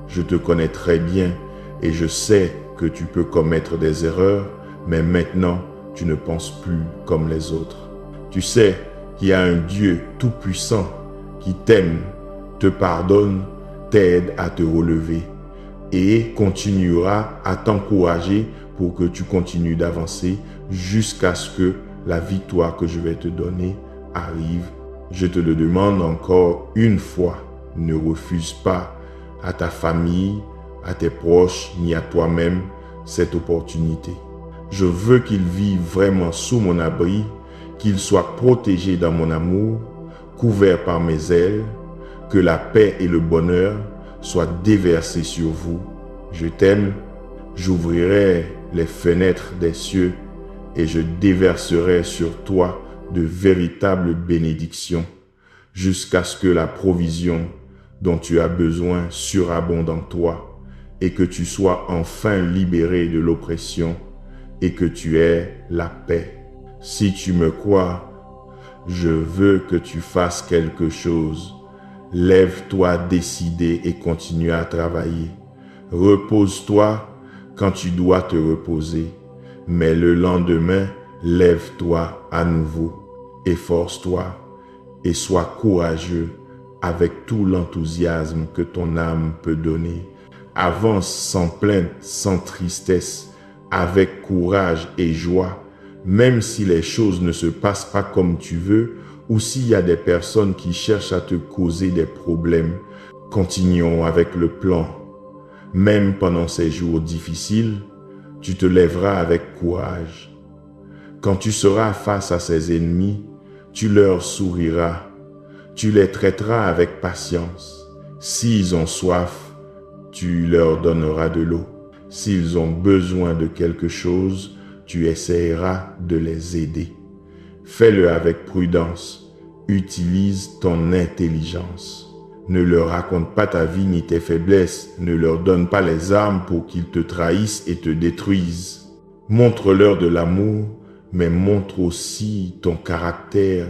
Je te connais très bien et je sais que tu peux commettre des erreurs, mais maintenant, tu ne penses plus comme les autres. Tu sais qu'il y a un Dieu tout-puissant qui t'aime, te pardonne, t'aide à te relever et continuera à t'encourager pour que tu continues d'avancer jusqu'à ce que la victoire que je vais te donner arrive. Je te le demande encore une fois, ne refuse pas à ta famille, à tes proches, ni à toi-même cette opportunité. Je veux qu'ils vivent vraiment sous mon abri, qu'ils soient protégés dans mon amour, couverts par mes ailes, que la paix et le bonheur soient déversés sur vous. Je t'aime, j'ouvrirai les fenêtres des cieux et je déverserai sur toi de véritables bénédictions jusqu'à ce que la provision dont tu as besoin surabonde en toi et que tu sois enfin libéré de l'oppression et que tu aies la paix. Si tu me crois, je veux que tu fasses quelque chose. Lève-toi décidé et continue à travailler. Repose-toi quand tu dois te reposer, mais le lendemain, lève-toi à nouveau. Efforce-toi et sois courageux avec tout l'enthousiasme que ton âme peut donner. Avance sans plainte, sans tristesse, avec courage et joie, même si les choses ne se passent pas comme tu veux ou s'il y a des personnes qui cherchent à te causer des problèmes. Continuons avec le plan. Même pendant ces jours difficiles, tu te lèveras avec courage. Quand tu seras face à ces ennemis, tu leur souriras. Tu les traiteras avec patience. S'ils ont soif, tu leur donneras de l'eau. S'ils ont besoin de quelque chose, tu essaieras de les aider. Fais-le avec prudence. Utilise ton intelligence. Ne leur raconte pas ta vie ni tes faiblesses. Ne leur donne pas les armes pour qu'ils te trahissent et te détruisent. Montre-leur de l'amour, mais montre aussi ton caractère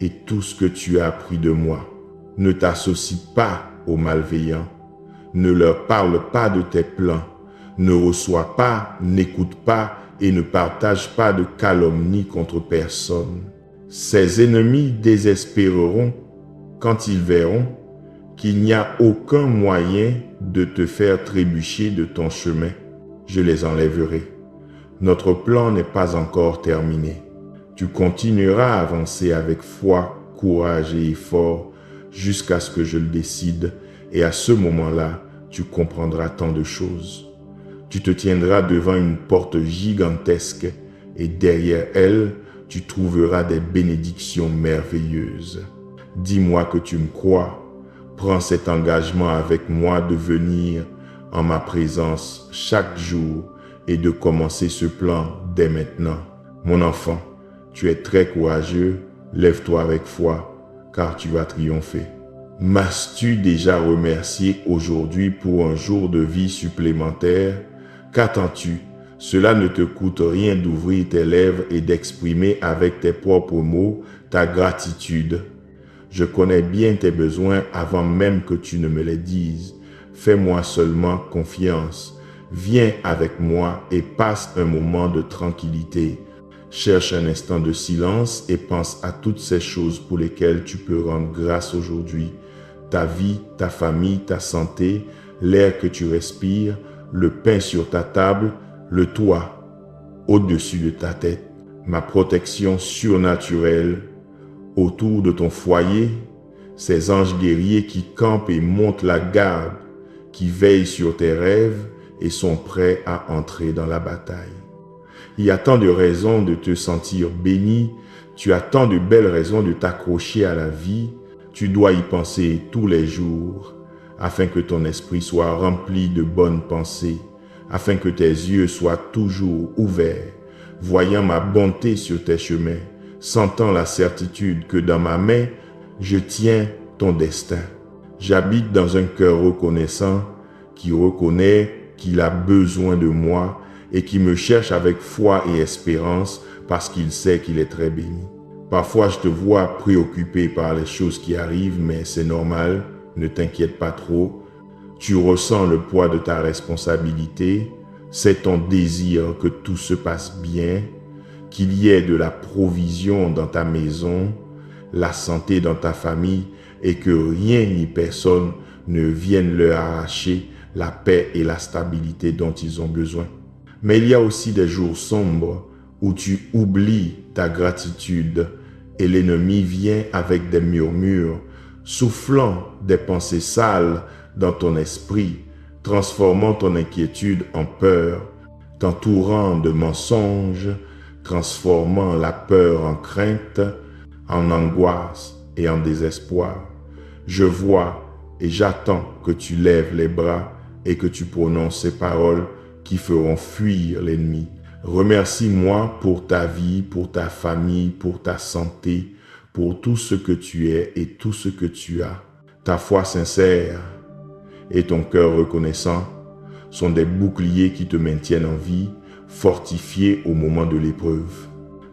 et tout ce que tu as appris de moi. Ne t'associe pas aux malveillants. Ne leur parle pas de tes plans. Ne reçois pas, n'écoute pas et ne partage pas de calomnie contre personne. Ces ennemis désespéreront quand ils verront qu'il n'y a aucun moyen de te faire trébucher de ton chemin. Je les enlèverai. Notre plan n'est pas encore terminé. Tu continueras à avancer avec foi, courage et effort jusqu'à ce que je le décide et à ce moment-là, tu comprendras tant de choses. Tu te tiendras devant une porte gigantesque et derrière elle, tu trouveras des bénédictions merveilleuses. Dis-moi que tu me crois. Prends cet engagement avec moi de venir en ma présence chaque jour et de commencer ce plan dès maintenant. Mon enfant, tu es très courageux, lève-toi avec foi, car tu vas triompher. M'as-tu déjà remercié aujourd'hui pour un jour de vie supplémentaire? Qu'attends-tu? Cela ne te coûte rien d'ouvrir tes lèvres et d'exprimer avec tes propres mots ta gratitude. Je connais bien tes besoins avant même que tu ne me les dises. Fais-moi seulement confiance. Viens avec moi et passe un moment de tranquillité. Cherche un instant de silence et pense à toutes ces choses pour lesquelles tu peux rendre grâce aujourd'hui. Ta vie, ta famille, ta santé, l'air que tu respires, le pain sur ta table, le toit au-dessus de ta tête, ma protection surnaturelle autour de ton foyer, ces anges guerriers qui campent et montent la garde, qui veillent sur tes rêves et sont prêts à entrer dans la bataille. Il y a tant de raisons de te sentir béni, tu as tant de belles raisons de t'accrocher à la vie, tu dois y penser tous les jours, afin que ton esprit soit rempli de bonnes pensées, afin que tes yeux soient toujours ouverts, voyant ma bonté sur tes chemins, sentant la certitude que dans ma main, je tiens ton destin. J'habite dans un cœur reconnaissant qui reconnaît qu'il a besoin de moi et qui me cherche avec foi et espérance parce qu'il sait qu'il est très béni. Parfois, je te vois préoccupé par les choses qui arrivent, mais c'est normal, ne t'inquiète pas trop. Tu ressens le poids de ta responsabilité, c'est ton désir que tout se passe bien, qu'il y ait de la provision dans ta maison, la santé dans ta famille et que rien ni personne ne vienne leur arracher la paix et la stabilité dont ils ont besoin. Mais il y a aussi des jours sombres où tu oublies ta gratitude et l'ennemi vient avec des murmures, soufflant des pensées sales dans ton esprit, transformant ton inquiétude en peur, t'entourant de mensonges, transformant la peur en crainte, en angoisse et en désespoir. Je vois et j'attends que tu lèves les bras et que tu prononces ces paroles qui feront fuir l'ennemi. Remercie-moi pour ta vie, pour ta famille, pour ta santé, pour tout ce que tu es et tout ce que tu as. Ta foi sincère et ton cœur reconnaissant sont des boucliers qui te maintiennent en vie, fortifiés au moment de l'épreuve.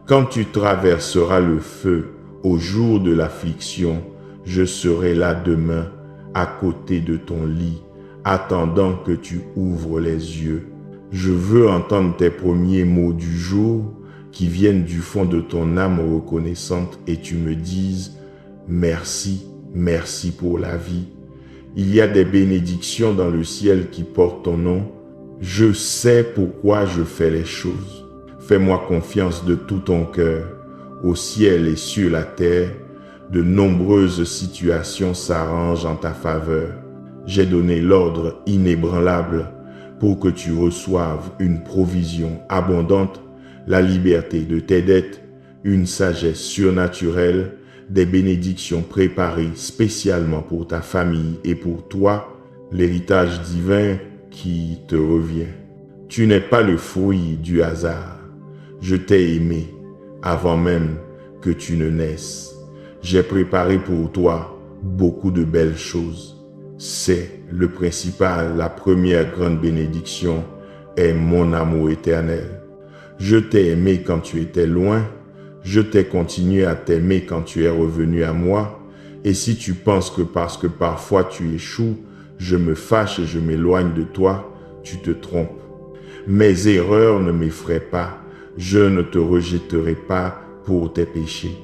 Quand tu traverseras le feu au jour de l'affliction, je serai là demain, à côté de ton lit, attendant que tu ouvres les yeux. Je veux entendre tes premiers mots du jour qui viennent du fond de ton âme reconnaissante et tu me dises Merci, merci pour la vie. Il y a des bénédictions dans le ciel qui portent ton nom. Je sais pourquoi je fais les choses. Fais-moi confiance de tout ton cœur. Au ciel et sur la terre, de nombreuses situations s'arrangent en ta faveur. J'ai donné l'ordre inébranlable pour que tu reçoives une provision abondante, la liberté de tes dettes, une sagesse surnaturelle, des bénédictions préparées spécialement pour ta famille et pour toi, l'héritage divin qui te revient. Tu n'es pas le fruit du hasard. Je t'ai aimé avant même que tu ne naisses. J'ai préparé pour toi beaucoup de belles choses. C'est le principal, la première grande bénédiction est mon amour éternel. Je t'ai aimé quand tu étais loin. Je t'ai continué à t'aimer quand tu es revenu à moi. Et si tu penses que parce que parfois tu échoues, je me fâche et je m'éloigne de toi, tu te trompes. Mes erreurs ne m'effraient pas. Je ne te rejetterai pas pour tes péchés.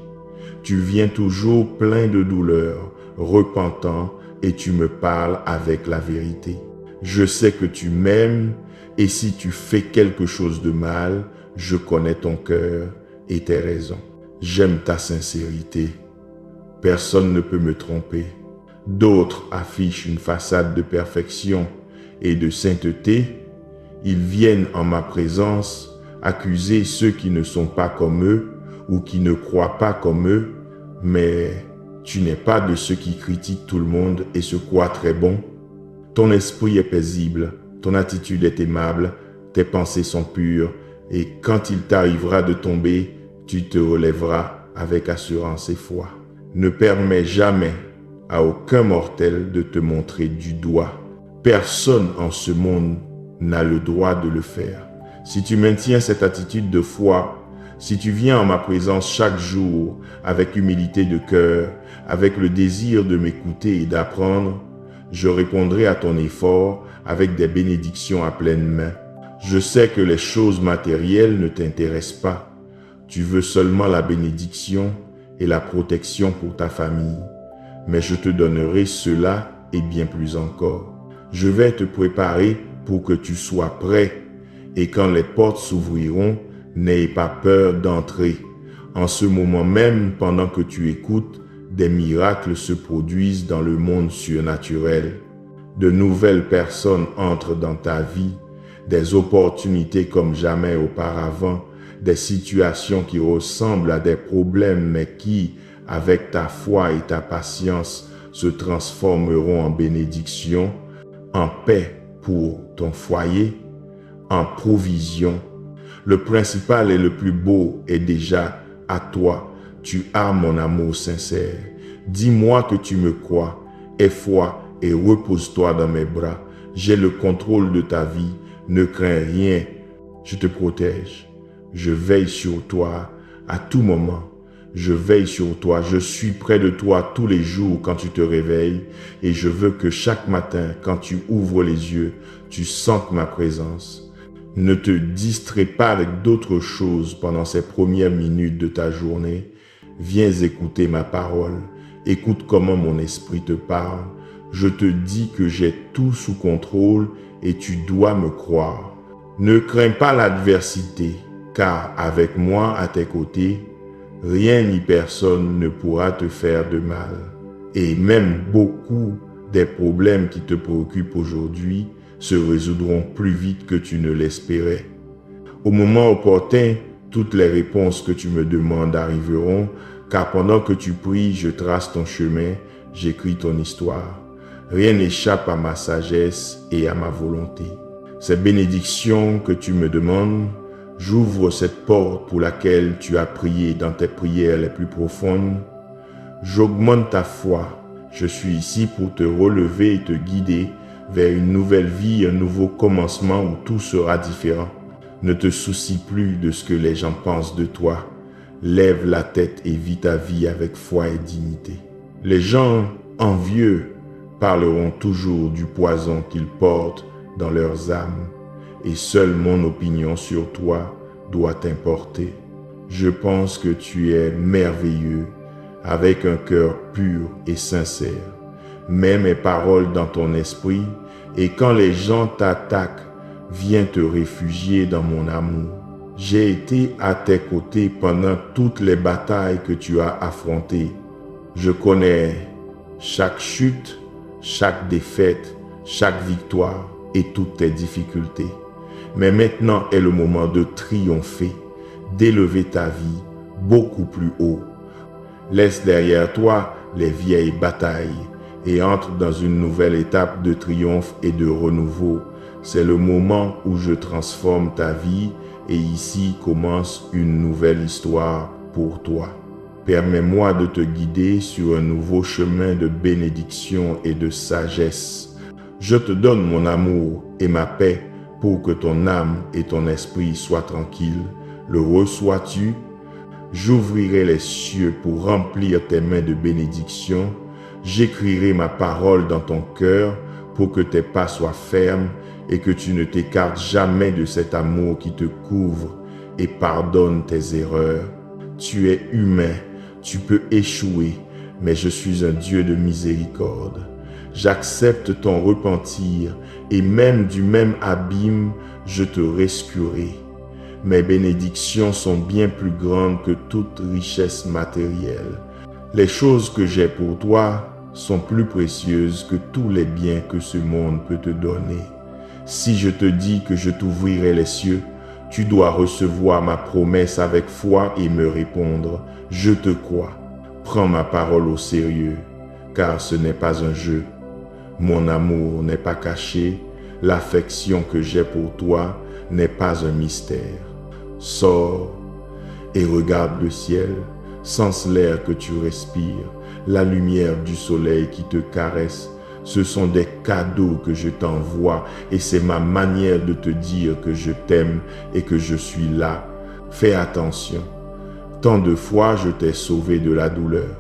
Tu viens toujours plein de douleur, repentant, et tu me parles avec la vérité. Je sais que tu m'aimes, et si tu fais quelque chose de mal, je connais ton cœur et tes raisons. J'aime ta sincérité. Personne ne peut me tromper. D'autres affichent une façade de perfection et de sainteté. Ils viennent en ma présence accuser ceux qui ne sont pas comme eux ou qui ne croient pas comme eux, mais tu n'es pas de ceux qui critiquent tout le monde et se croient très bons. Ton esprit est paisible, ton attitude est aimable, tes pensées sont pures, et quand il t'arrivera de tomber, tu te relèveras avec assurance et foi. Ne permets jamais à aucun mortel de te montrer du doigt. Personne en ce monde n'a le droit de le faire. Si tu maintiens cette attitude de foi, si tu viens en ma présence chaque jour avec humilité de cœur, avec le désir de m'écouter et d'apprendre, je répondrai à ton effort avec des bénédictions à pleine main. Je sais que les choses matérielles ne t'intéressent pas. Tu veux seulement la bénédiction et la protection pour ta famille. Mais je te donnerai cela et bien plus encore. Je vais te préparer pour que tu sois prêt. Et quand les portes s'ouvriront, n'aie pas peur d'entrer. En ce moment même, pendant que tu écoutes, des miracles se produisent dans le monde surnaturel. De nouvelles personnes entrent dans ta vie, des opportunités comme jamais auparavant, des situations qui ressemblent à des problèmes mais qui, avec ta foi et ta patience, se transformeront en bénédiction, en paix pour ton foyer, en provision. Le principal et le plus beau est déjà à toi. Tu as mon amour sincère. Dis-moi que tu me crois. Aie foi et repose-toi dans mes bras. J'ai le contrôle de ta vie. Ne crains rien. Je te protège. Je veille sur toi à tout moment. Je veille sur toi. Je suis près de toi tous les jours quand tu te réveilles. Et je veux que chaque matin, quand tu ouvres les yeux, tu sentes ma présence. Ne te distrais pas avec d'autres choses pendant ces premières minutes de ta journée. Viens écouter ma parole. Écoute comment mon esprit te parle. Je te dis que j'ai tout sous contrôle et tu dois me croire. Ne crains pas l'adversité, car avec moi à tes côtés, rien ni personne ne pourra te faire de mal. Et même beaucoup des problèmes qui te préoccupent aujourd'hui se résoudront plus vite que tu ne l'espérais. Au moment opportun, toutes les réponses que tu me demandes arriveront, car pendant que tu pries, je trace ton chemin, j'écris ton histoire. Rien n'échappe à ma sagesse et à ma volonté. Ces bénédictions que tu me demandes, j'ouvre cette porte pour laquelle tu as prié dans tes prières les plus profondes. J'augmente ta foi. Je suis ici pour te relever et te guider vers une nouvelle vie, un nouveau commencement où tout sera différent. Ne te soucie plus de ce que les gens pensent de toi. Lève la tête et vis ta vie avec foi et dignité. Les gens envieux parleront toujours du poison qu'ils portent dans leurs âmes, et seule mon opinion sur toi doit t'importer. Je pense que tu es merveilleux, avec un cœur pur et sincère. Mets mes paroles dans ton esprit et quand les gens t'attaquent, viens te réfugier dans mon amour. J'ai été à tes côtés pendant toutes les batailles que tu as affrontées. Je connais chaque chute, chaque défaite, chaque victoire et toutes tes difficultés. Mais maintenant est le moment de triompher, d'élever ta vie beaucoup plus haut. Laisse derrière toi les vieilles batailles et entre dans une nouvelle étape de triomphe et de renouveau. C'est le moment où je transforme ta vie et ici commence une nouvelle histoire pour toi. Permets-moi de te guider sur un nouveau chemin de bénédiction et de sagesse. Je te donne mon amour et ma paix pour que ton âme et ton esprit soient tranquilles. Le reçois-tu? J'ouvrirai les cieux pour remplir tes mains de bénédiction. J'écrirai ma parole dans ton cœur pour que tes pas soient fermes et que tu ne t'écartes jamais de cet amour qui te couvre et pardonne tes erreurs. Tu es humain, tu peux échouer, mais je suis un Dieu de miséricorde. J'accepte ton repentir et même du même abîme, je te rescuerai. Mes bénédictions sont bien plus grandes que toute richesse matérielle. Les choses que j'ai pour toi sont plus précieuses que tous les biens que ce monde peut te donner. Si je te dis que je t'ouvrirai les cieux, tu dois recevoir ma promesse avec foi et me répondre « Je te crois ». Prends ma parole au sérieux, car ce n'est pas un jeu. Mon amour n'est pas caché, l'affection que j'ai pour toi n'est pas un mystère. Sors et regarde le ciel, sens l'air que tu respires, la lumière du soleil qui te caresse. Ce sont des cadeaux que je t'envoie et c'est ma manière de te dire que je t'aime et que je suis là. Fais attention. Tant de fois je t'ai sauvé de la douleur.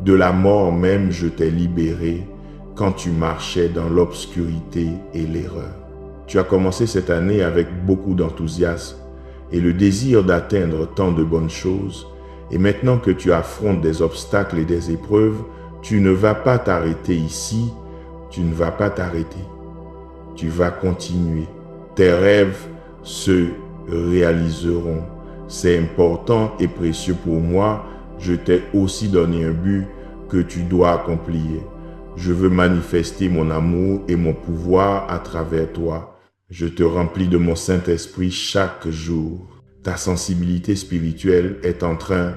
De la mort même je t'ai libéré quand tu marchais dans l'obscurité et l'erreur. Tu as commencé cette année avec beaucoup d'enthousiasme et le désir d'atteindre tant de bonnes choses. Et maintenant que tu affrontes des obstacles et des épreuves, tu ne vas pas t'arrêter ici, tu ne vas pas t'arrêter. Tu vas continuer. Tes rêves se réaliseront. C'est important et précieux pour moi. Je t'ai aussi donné un but que tu dois accomplir. Je veux manifester mon amour et mon pouvoir à travers toi. Je te remplis de mon Saint-Esprit chaque jour. Ta sensibilité spirituelle est en train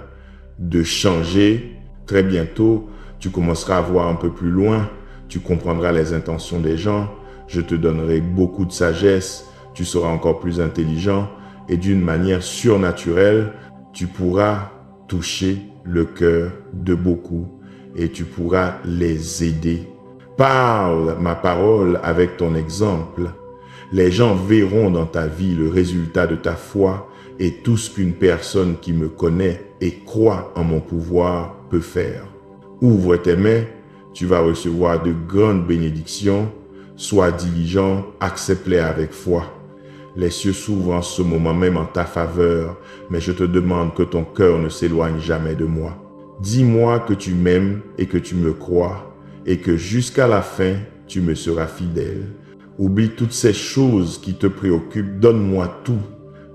de changer. Très bientôt, tu commenceras à voir un peu plus loin. Tu comprendras les intentions des gens. Je te donnerai beaucoup de sagesse. Tu seras encore plus intelligent. Et d'une manière surnaturelle, tu pourras toucher le cœur de beaucoup et tu pourras les aider. Parle ma parole avec ton exemple. Les gens verront dans ta vie le résultat de ta foi et tout ce qu'une personne qui me connaît et croit en mon pouvoir peut faire. Ouvre tes mains, tu vas recevoir de grandes bénédictions. Sois diligent, accepte-les avec foi. Les cieux s'ouvrent en ce moment même en ta faveur, mais je te demande que ton cœur ne s'éloigne jamais de moi. Dis-moi que tu m'aimes et que tu me crois, et que jusqu'à la fin, tu me seras fidèle. Oublie toutes ces choses qui te préoccupent, donne-moi tout.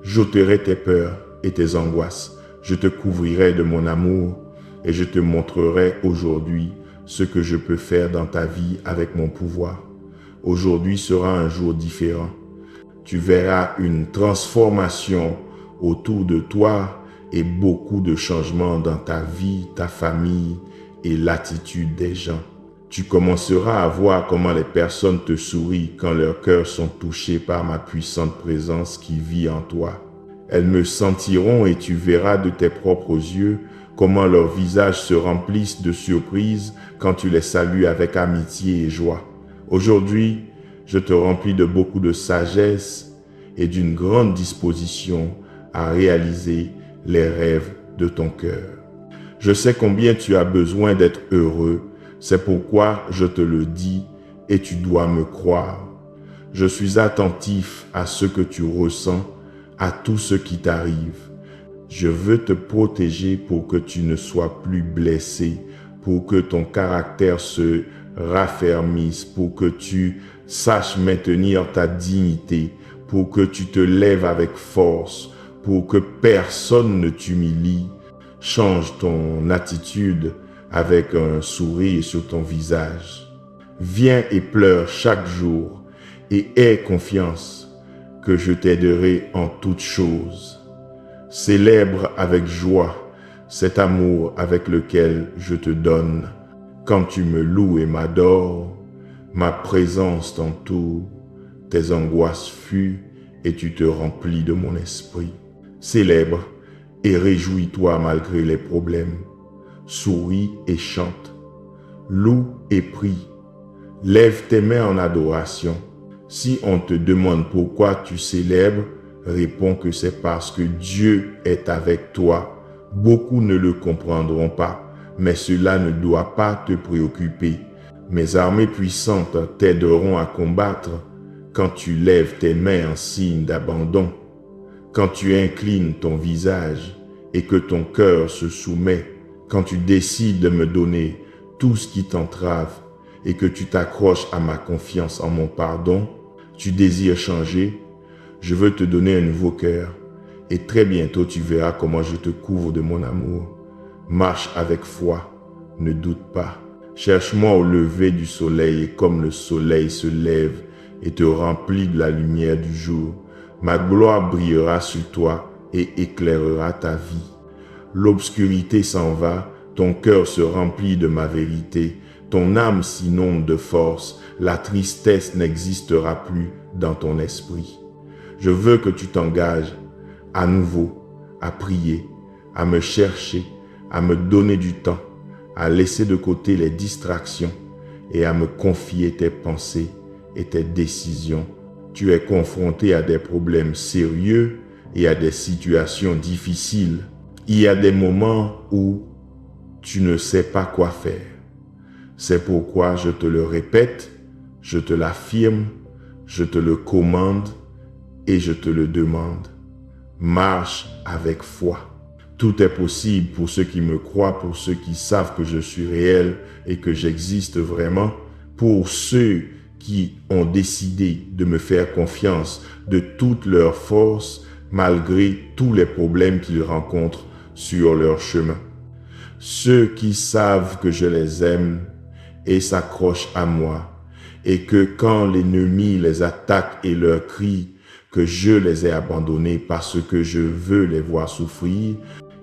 J'ôterai tes peurs et tes angoisses. Je te couvrirai de mon amour et je te montrerai aujourd'hui ce que je peux faire dans ta vie avec mon pouvoir. Aujourd'hui sera un jour différent. Tu verras une transformation autour de toi et beaucoup de changements dans ta vie, ta famille et l'attitude des gens. Tu commenceras à voir comment les personnes te sourient quand leurs cœurs sont touchés par ma puissante présence qui vit en toi. Elles me sentiront et tu verras de tes propres yeux comment leurs visages se remplissent de surprise quand tu les salues avec amitié et joie. Aujourd'hui, je te remplis de beaucoup de sagesse et d'une grande disposition à réaliser les rêves de ton cœur. Je sais combien tu as besoin d'être heureux, c'est pourquoi je te le dis et tu dois me croire. Je suis attentif à ce que tu ressens, à tout ce qui t'arrive. Je veux te protéger pour que tu ne sois plus blessé, pour que ton caractère se raffermisse, pour que tu saches maintenir ta dignité, pour que tu te lèves avec force, pour que personne ne t'humilie. Change ton attitude avec un sourire sur ton visage. Viens et pleure chaque jour et aie confiance que je t'aiderai en toutes choses. Célèbre avec joie cet amour avec lequel je te donne. Quand tu me loues et m'adores, ma présence t'entoure, tes angoisses fuient et tu te remplis de mon esprit. Célèbre et réjouis-toi malgré les problèmes. Souris et chante. Loue et prie. Lève tes mains en adoration. Si on te demande pourquoi tu célèbres, réponds que c'est parce que Dieu est avec toi. Beaucoup ne le comprendront pas, mais cela ne doit pas te préoccuper. Mes armées puissantes t'aideront à combattre quand tu lèves tes mains en signe d'abandon, quand tu inclines ton visage et que ton cœur se soumet, quand tu décides de me donner tout ce qui t'entrave et que tu t'accroches à ma confiance en mon pardon, tu désires changer, je veux te donner un nouveau cœur et très bientôt tu verras comment je te couvre de mon amour. Marche avec foi, ne doute pas. Cherche-moi au lever du soleil et comme le soleil se lève et te remplit de la lumière du jour, ma gloire brillera sur toi et éclairera ta vie. L'obscurité s'en va, ton cœur se remplit de ma vérité, ton âme s'inonde de force, la tristesse n'existera plus dans ton esprit. Je veux que tu t'engages à nouveau à prier, à me chercher, à me donner du temps, à laisser de côté les distractions et à me confier tes pensées et tes décisions. Tu es confronté à des problèmes sérieux et à des situations difficiles. Il y a des moments où tu ne sais pas quoi faire. C'est pourquoi je te le répète, je te l'affirme, je te le commande et je te le demande. Marche avec foi. Tout est possible pour ceux qui me croient, pour ceux qui savent que je suis réel et que j'existe vraiment, pour ceux qui ont décidé de me faire confiance de toute leur force malgré tous les problèmes qu'ils rencontrent sur leur chemin. Ceux qui savent que je les aime et s'accrochent à moi et que quand l'ennemi les attaque et leur crie que je les ai abandonnés parce que je veux les voir souffrir,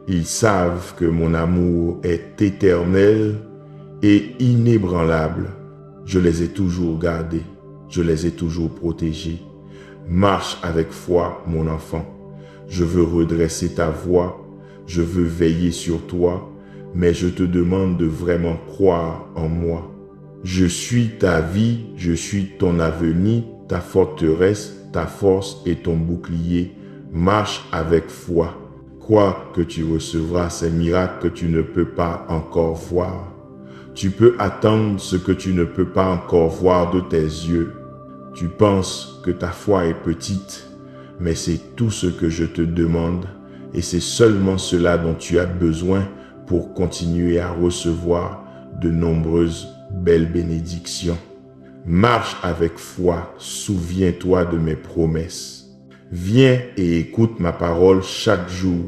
ils savent que mon amour est éternel et inébranlable. Je les ai toujours gardés, je les ai toujours protégés. Marche avec foi, mon enfant. Je veux redresser ta voix, je veux veiller sur toi, mais je te demande de vraiment croire en moi. Je suis ta vie, je suis ton avenir, ta forteresse, ta force et ton bouclier. Marche avec foi. Crois que tu recevras ces miracles que tu ne peux pas encore voir. Tu peux attendre ce que tu ne peux pas encore voir de tes yeux. Tu penses que ta foi est petite, mais c'est tout ce que je te demande et c'est seulement cela dont tu as besoin pour continuer à recevoir de nombreuses belles bénédictions. Marche avec foi, souviens-toi de mes promesses. Viens et écoute ma parole chaque jour.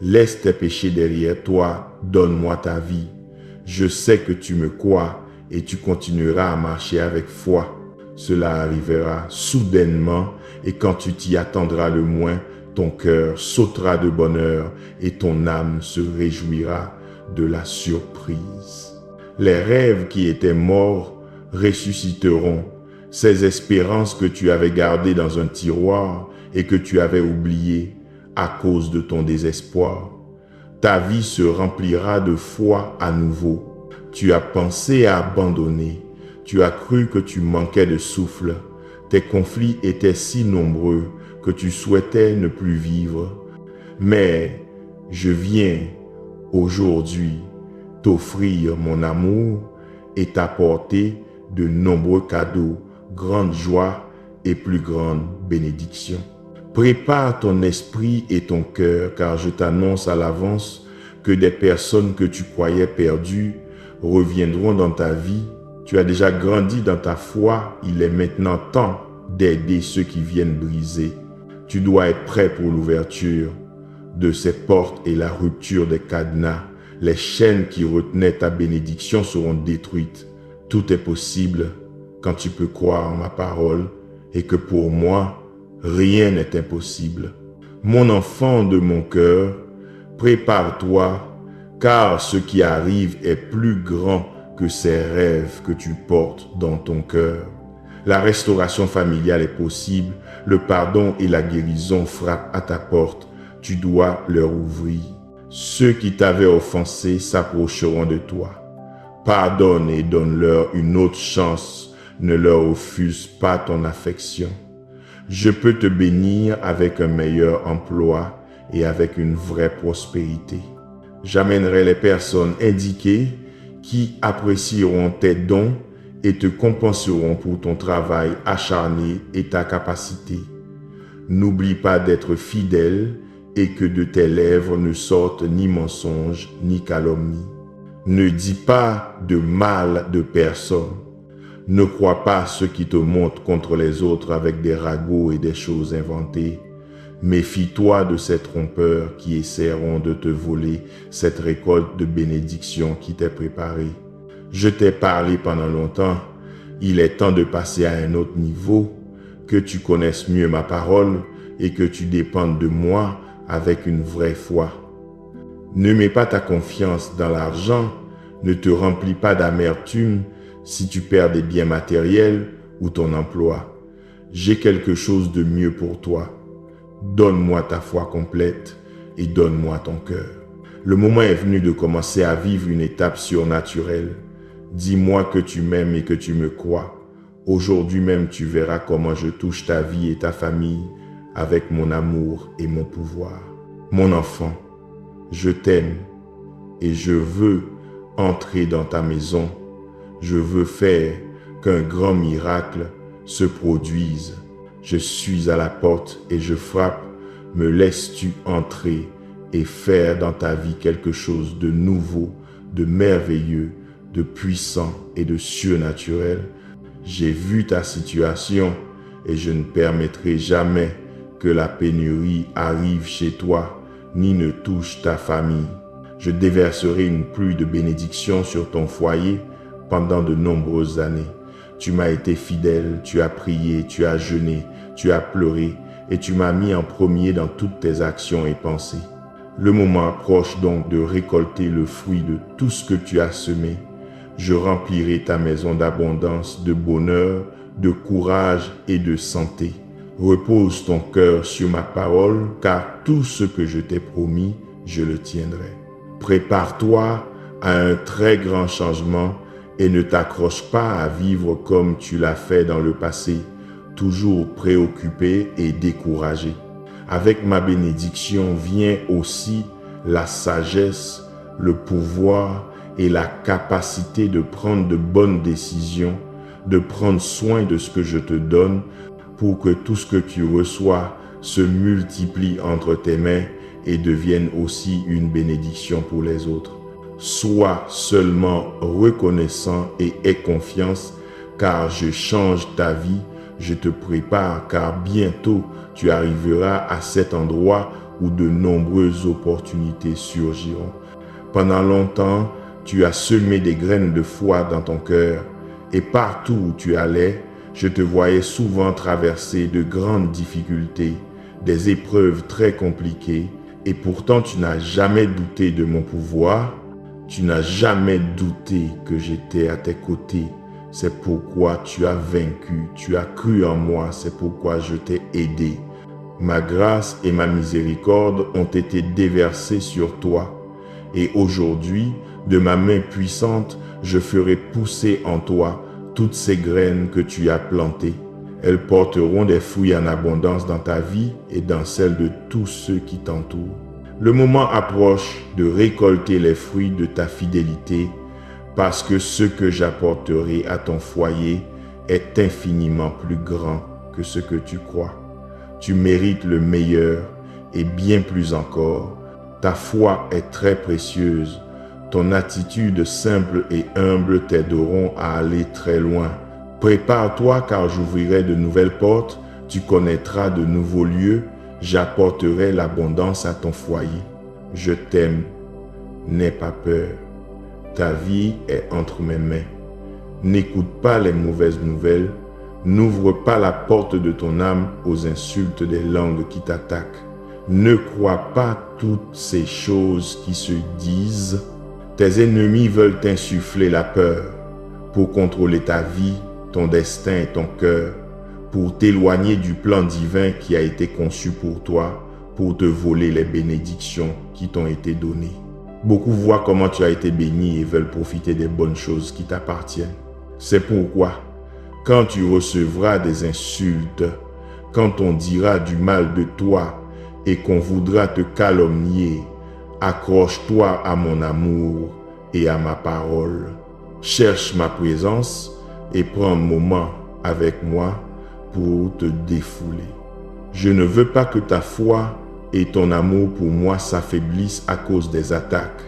Laisse tes péchés derrière toi, donne-moi ta vie. Je sais que tu me crois et tu continueras à marcher avec foi. Cela arrivera soudainement et quand tu t'y attendras le moins, ton cœur sautera de bonheur et ton âme se réjouira de la surprise. Les rêves qui étaient morts ressusciteront. Ces espérances que tu avais gardées dans un tiroir et que tu avais oubliées à cause de ton désespoir. Ta vie se remplira de foi à nouveau. Tu as pensé à abandonner. Tu as cru que tu manquais de souffle. Tes conflits étaient si nombreux que tu souhaitais ne plus vivre. Mais je viens aujourd'hui t'offrir mon amour et t'apporter de nombreux cadeaux, grande joie et plus grande bénédiction. Prépare ton esprit et ton cœur, car je t'annonce à l'avance que des personnes que tu croyais perdues reviendront dans ta vie. Tu as déjà grandi dans ta foi, il est maintenant temps d'aider ceux qui viennent briser. Tu dois être prêt pour l'ouverture de ces portes et la rupture des cadenas. Les chaînes qui retenaient ta bénédiction seront détruites. Tout est possible quand tu peux croire en ma parole et que pour moi, rien n'est impossible. Mon enfant de mon cœur, prépare-toi, car ce qui arrive est plus grand que ces rêves que tu portes dans ton cœur. La restauration familiale est possible, le pardon et la guérison frappent à ta porte, tu dois leur ouvrir. Ceux qui t'avaient offensé s'approcheront de toi. Pardonne et donne-leur une autre chance, ne leur refuse pas ton affection. Je peux te bénir avec un meilleur emploi et avec une vraie prospérité. J'amènerai les personnes indiquées qui apprécieront tes dons et te compenseront pour ton travail acharné et ta capacité. N'oublie pas d'être fidèle et que de tes lèvres ne sortent ni mensonge ni calomnie. Ne dis pas de mal de personne. Ne crois pas ceux qui te montent contre les autres avec des ragots et des choses inventées. Méfie-toi de ces trompeurs qui essaieront de te voler cette récolte de bénédiction qui t'est préparée. Je t'ai parlé pendant longtemps, il est temps de passer à un autre niveau, que tu connaisses mieux ma parole et que tu dépendes de moi avec une vraie foi. Ne mets pas ta confiance dans l'argent, ne te remplis pas d'amertume si tu perds des biens matériels ou ton emploi. J'ai quelque chose de mieux pour toi. Donne-moi ta foi complète et donne-moi ton cœur. Le moment est venu de commencer à vivre une étape surnaturelle. Dis-moi que tu m'aimes et que tu me crois. Aujourd'hui même, tu verras comment je touche ta vie et ta famille avec mon amour et mon pouvoir. Mon enfant, je t'aime et je veux entrer dans ta maison. Je veux faire qu'un grand miracle se produise. Je suis à la porte et je frappe. Me laisses-tu entrer et faire dans ta vie quelque chose de nouveau, de merveilleux, de puissant et de surnaturel? J'ai vu ta situation et je ne permettrai jamais que la pénurie arrive chez toi, ni ne touche ta famille. Je déverserai une pluie de bénédictions sur ton foyer pendant de nombreuses années. Tu m'as été fidèle, tu as prié, tu as jeûné, tu as pleuré et tu m'as mis en premier dans toutes tes actions et pensées. Le moment approche donc de récolter le fruit de tout ce que tu as semé. Je remplirai ta maison d'abondance, de bonheur, de courage et de santé. Repose ton cœur sur ma parole, car tout ce que je t'ai promis, je le tiendrai. Prépare-toi à un très grand changement et ne t'accroche pas à vivre comme tu l'as fait dans le passé, toujours préoccupé et découragé. Avec ma bénédiction vient aussi la sagesse, le pouvoir et la capacité de prendre de bonnes décisions, de prendre soin de ce que je te donne pour que tout ce que tu reçois se multiplie entre tes mains et devienne aussi une bénédiction pour les autres. Sois seulement reconnaissant et aie confiance, car je change ta vie, je te prépare, car bientôt tu arriveras à cet endroit où de nombreuses opportunités surgiront. Pendant longtemps, tu as semé des graines de foi dans ton cœur, et partout où tu allais, je te voyais souvent traverser de grandes difficultés, des épreuves très compliquées, et pourtant tu n'as jamais douté de mon pouvoir, tu n'as jamais douté que j'étais à tes côtés. C'est pourquoi tu as vaincu, tu as cru en moi, c'est pourquoi je t'ai aidé. Ma grâce et ma miséricorde ont été déversées sur toi, et aujourd'hui, de ma main puissante, je ferai pousser en toi toutes ces graines que tu as plantées. Elles porteront des fruits en abondance dans ta vie et dans celle de tous ceux qui t'entourent. Le moment approche de récolter les fruits de ta fidélité, parce que ce que j'apporterai à ton foyer est infiniment plus grand que ce que tu crois. Tu mérites le meilleur et bien plus encore. Ta foi est très précieuse. Ton attitude simple et humble t'aideront à aller très loin. Prépare-toi car j'ouvrirai de nouvelles portes, tu connaîtras de nouveaux lieux, j'apporterai l'abondance à ton foyer. Je t'aime, n'aie pas peur. Ta vie est entre mes mains. N'écoute pas les mauvaises nouvelles, n'ouvre pas la porte de ton âme aux insultes des langues qui t'attaquent. Ne crois pas toutes ces choses qui se disent. Tes ennemis veulent t'insuffler la peur pour contrôler ta vie, ton destin et ton cœur, pour t'éloigner du plan divin qui a été conçu pour toi, pour te voler les bénédictions qui t'ont été données. Beaucoup voient comment tu as été béni et veulent profiter des bonnes choses qui t'appartiennent. C'est pourquoi, quand tu recevras des insultes, quand on dira du mal de toi et qu'on voudra te calomnier, accroche-toi à mon amour et à ma parole. Cherche ma présence et prends un moment avec moi pour te défouler. Je ne veux pas que ta foi et ton amour pour moi s'affaiblissent à cause des attaques.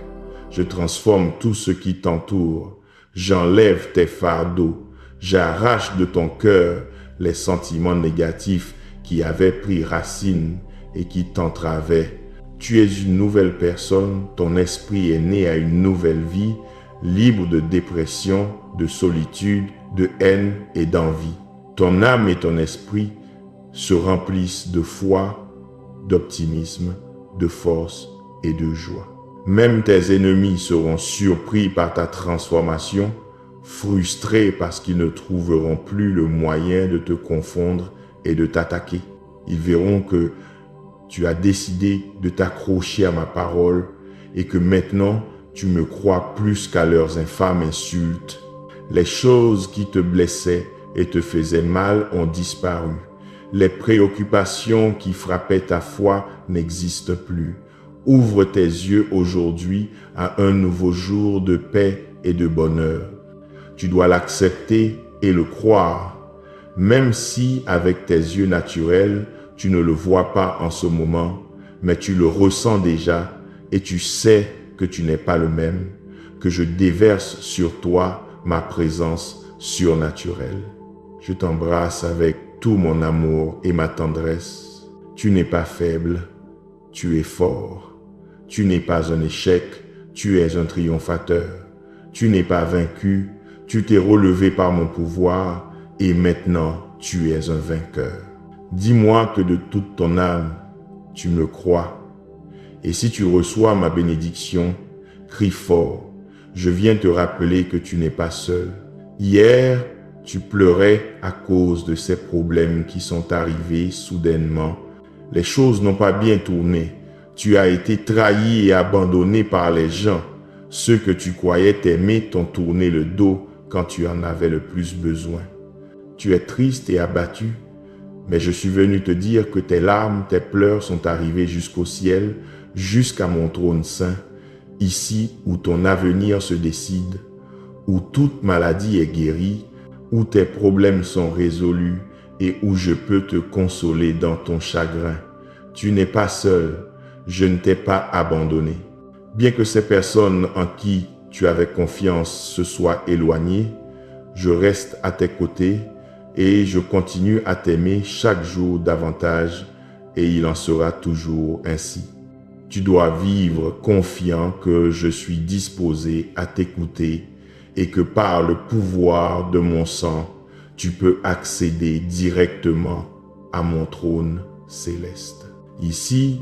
Je transforme tout ce qui t'entoure. J'enlève tes fardeaux. J'arrache de ton cœur les sentiments négatifs qui avaient pris racine et qui t'entravaient. Tu es une nouvelle personne, ton esprit est né à une nouvelle vie, libre de dépression, de solitude, de haine et d'envie. Ton âme et ton esprit se remplissent de foi, d'optimisme, de force et de joie. Même tes ennemis seront surpris par ta transformation, frustrés parce qu'ils ne trouveront plus le moyen de te confondre et de t'attaquer. Ils verront que tu as décidé de t'accrocher à ma parole et que maintenant tu me crois plus qu'à leurs infâmes insultes. Les choses qui te blessaient et te faisaient mal ont disparu. Les préoccupations qui frappaient ta foi n'existent plus. Ouvre tes yeux aujourd'hui à un nouveau jour de paix et de bonheur. Tu dois l'accepter et le croire, même si avec tes yeux naturels, tu ne le vois pas en ce moment, mais tu le ressens déjà et tu sais que tu n'es pas le même, que je déverse sur toi ma présence surnaturelle. Je t'embrasse avec tout mon amour et ma tendresse. Tu n'es pas faible, tu es fort. Tu n'es pas un échec, tu es un triomphateur. Tu n'es pas vaincu, tu t'es relevé par mon pouvoir et maintenant tu es un vainqueur. Dis-moi que de toute ton âme, tu me crois. Et si tu reçois ma bénédiction, crie fort. Je viens te rappeler que tu n'es pas seul. Hier, tu pleurais à cause de ces problèmes qui sont arrivés soudainement. Les choses n'ont pas bien tourné. Tu as été trahi et abandonné par les gens. Ceux que tu croyais t'aimer t'ont tourné le dos quand tu en avais le plus besoin. Tu es triste et abattu, mais je suis venu te dire que tes larmes, tes pleurs sont arrivés jusqu'au ciel, jusqu'à mon trône saint, ici où ton avenir se décide, où toute maladie est guérie, où tes problèmes sont résolus et où je peux te consoler dans ton chagrin. Tu n'es pas seul, je ne t'ai pas abandonné. Bien que ces personnes en qui tu avais confiance se soient éloignées, je reste à tes côtés et je continue à t'aimer chaque jour davantage et il en sera toujours ainsi. Tu dois vivre confiant que je suis disposé à t'écouter et que par le pouvoir de mon sang, tu peux accéder directement à mon trône céleste. Ici,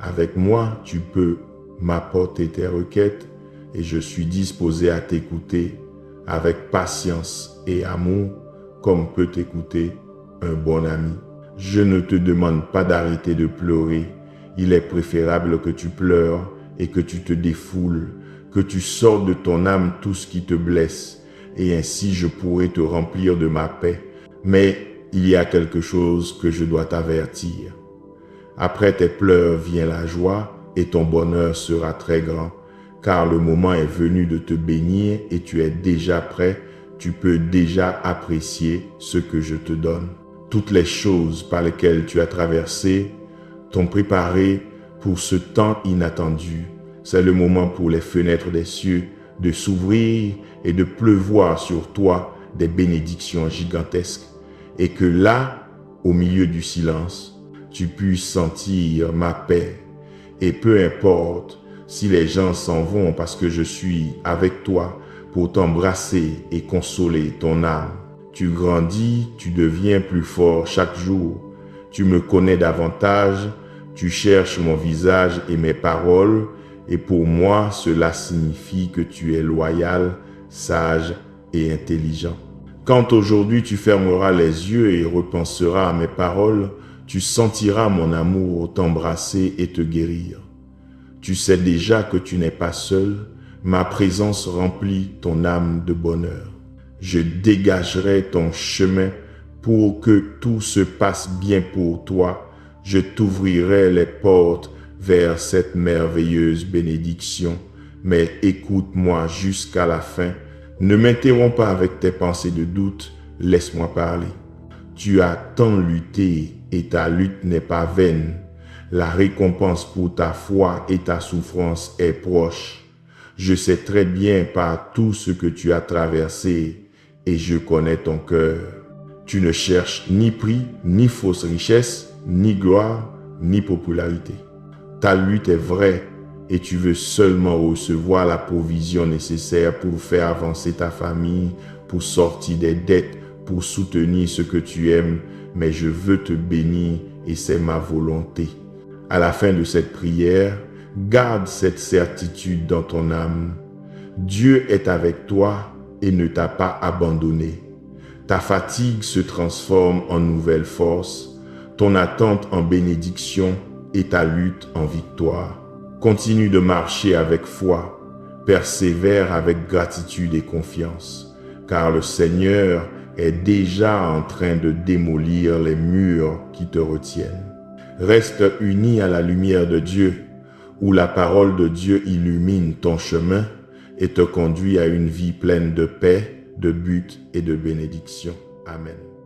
avec moi, tu peux m'apporter tes requêtes et je suis disposé à t'écouter avec patience et amour comme peut t'écouter un bon ami. Je ne te demande pas d'arrêter de pleurer. Il est préférable que tu pleures et que tu te défoules, que tu sortes de ton âme tout ce qui te blesse et ainsi je pourrai te remplir de ma paix. Mais il y a quelque chose que je dois t'avertir. Après tes pleurs vient la joie et ton bonheur sera très grand, car le moment est venu de te bénir et tu es déjà prêt, tu peux déjà apprécier ce que je te donne. Toutes les choses par lesquelles tu as traversé t'ont préparé pour ce temps inattendu. C'est le moment pour les fenêtres des cieux de s'ouvrir et de pleuvoir sur toi des bénédictions gigantesques. Et que là, au milieu du silence, tu puisses sentir ma paix. Et peu importe si les gens s'en vont parce que je suis avec toi pour t'embrasser et consoler ton âme. Tu grandis, tu deviens plus fort chaque jour. Tu me connais davantage, tu cherches mon visage et mes paroles, et pour moi, cela signifie que tu es loyal, sage et intelligent. Quand aujourd'hui tu fermeras les yeux et repenseras à mes paroles, tu sentiras mon amour t'embrasser et te guérir. Tu sais déjà que tu n'es pas seul, ma présence remplit ton âme de bonheur. Je dégagerai ton chemin pour que tout se passe bien pour toi. Je t'ouvrirai les portes vers cette merveilleuse bénédiction. Mais écoute-moi jusqu'à la fin. Ne m'interromps pas avec tes pensées de doute. Laisse-moi parler. Tu as tant lutté et ta lutte n'est pas vaine. La récompense pour ta foi et ta souffrance est proche. Je sais très bien par tout ce que tu as traversé et je connais ton cœur. Tu ne cherches ni prix, ni fausse richesse, ni gloire, ni popularité. Ta lutte est vraie et tu veux seulement recevoir la provision nécessaire pour faire avancer ta famille, pour sortir des dettes, pour soutenir ce que tu aimes, mais je veux te bénir et c'est ma volonté. À la fin de cette prière, garde cette certitude dans ton âme. Dieu est avec toi et ne t'a pas abandonné. Ta fatigue se transforme en nouvelle force, ton attente en bénédiction et ta lutte en victoire. Continue de marcher avec foi, persévère avec gratitude et confiance, car le Seigneur est déjà en train de démolir les murs qui te retiennent. Reste uni à la lumière de Dieu, où la parole de Dieu illumine ton chemin et te conduit à une vie pleine de paix, de but et de bénédiction. Amen.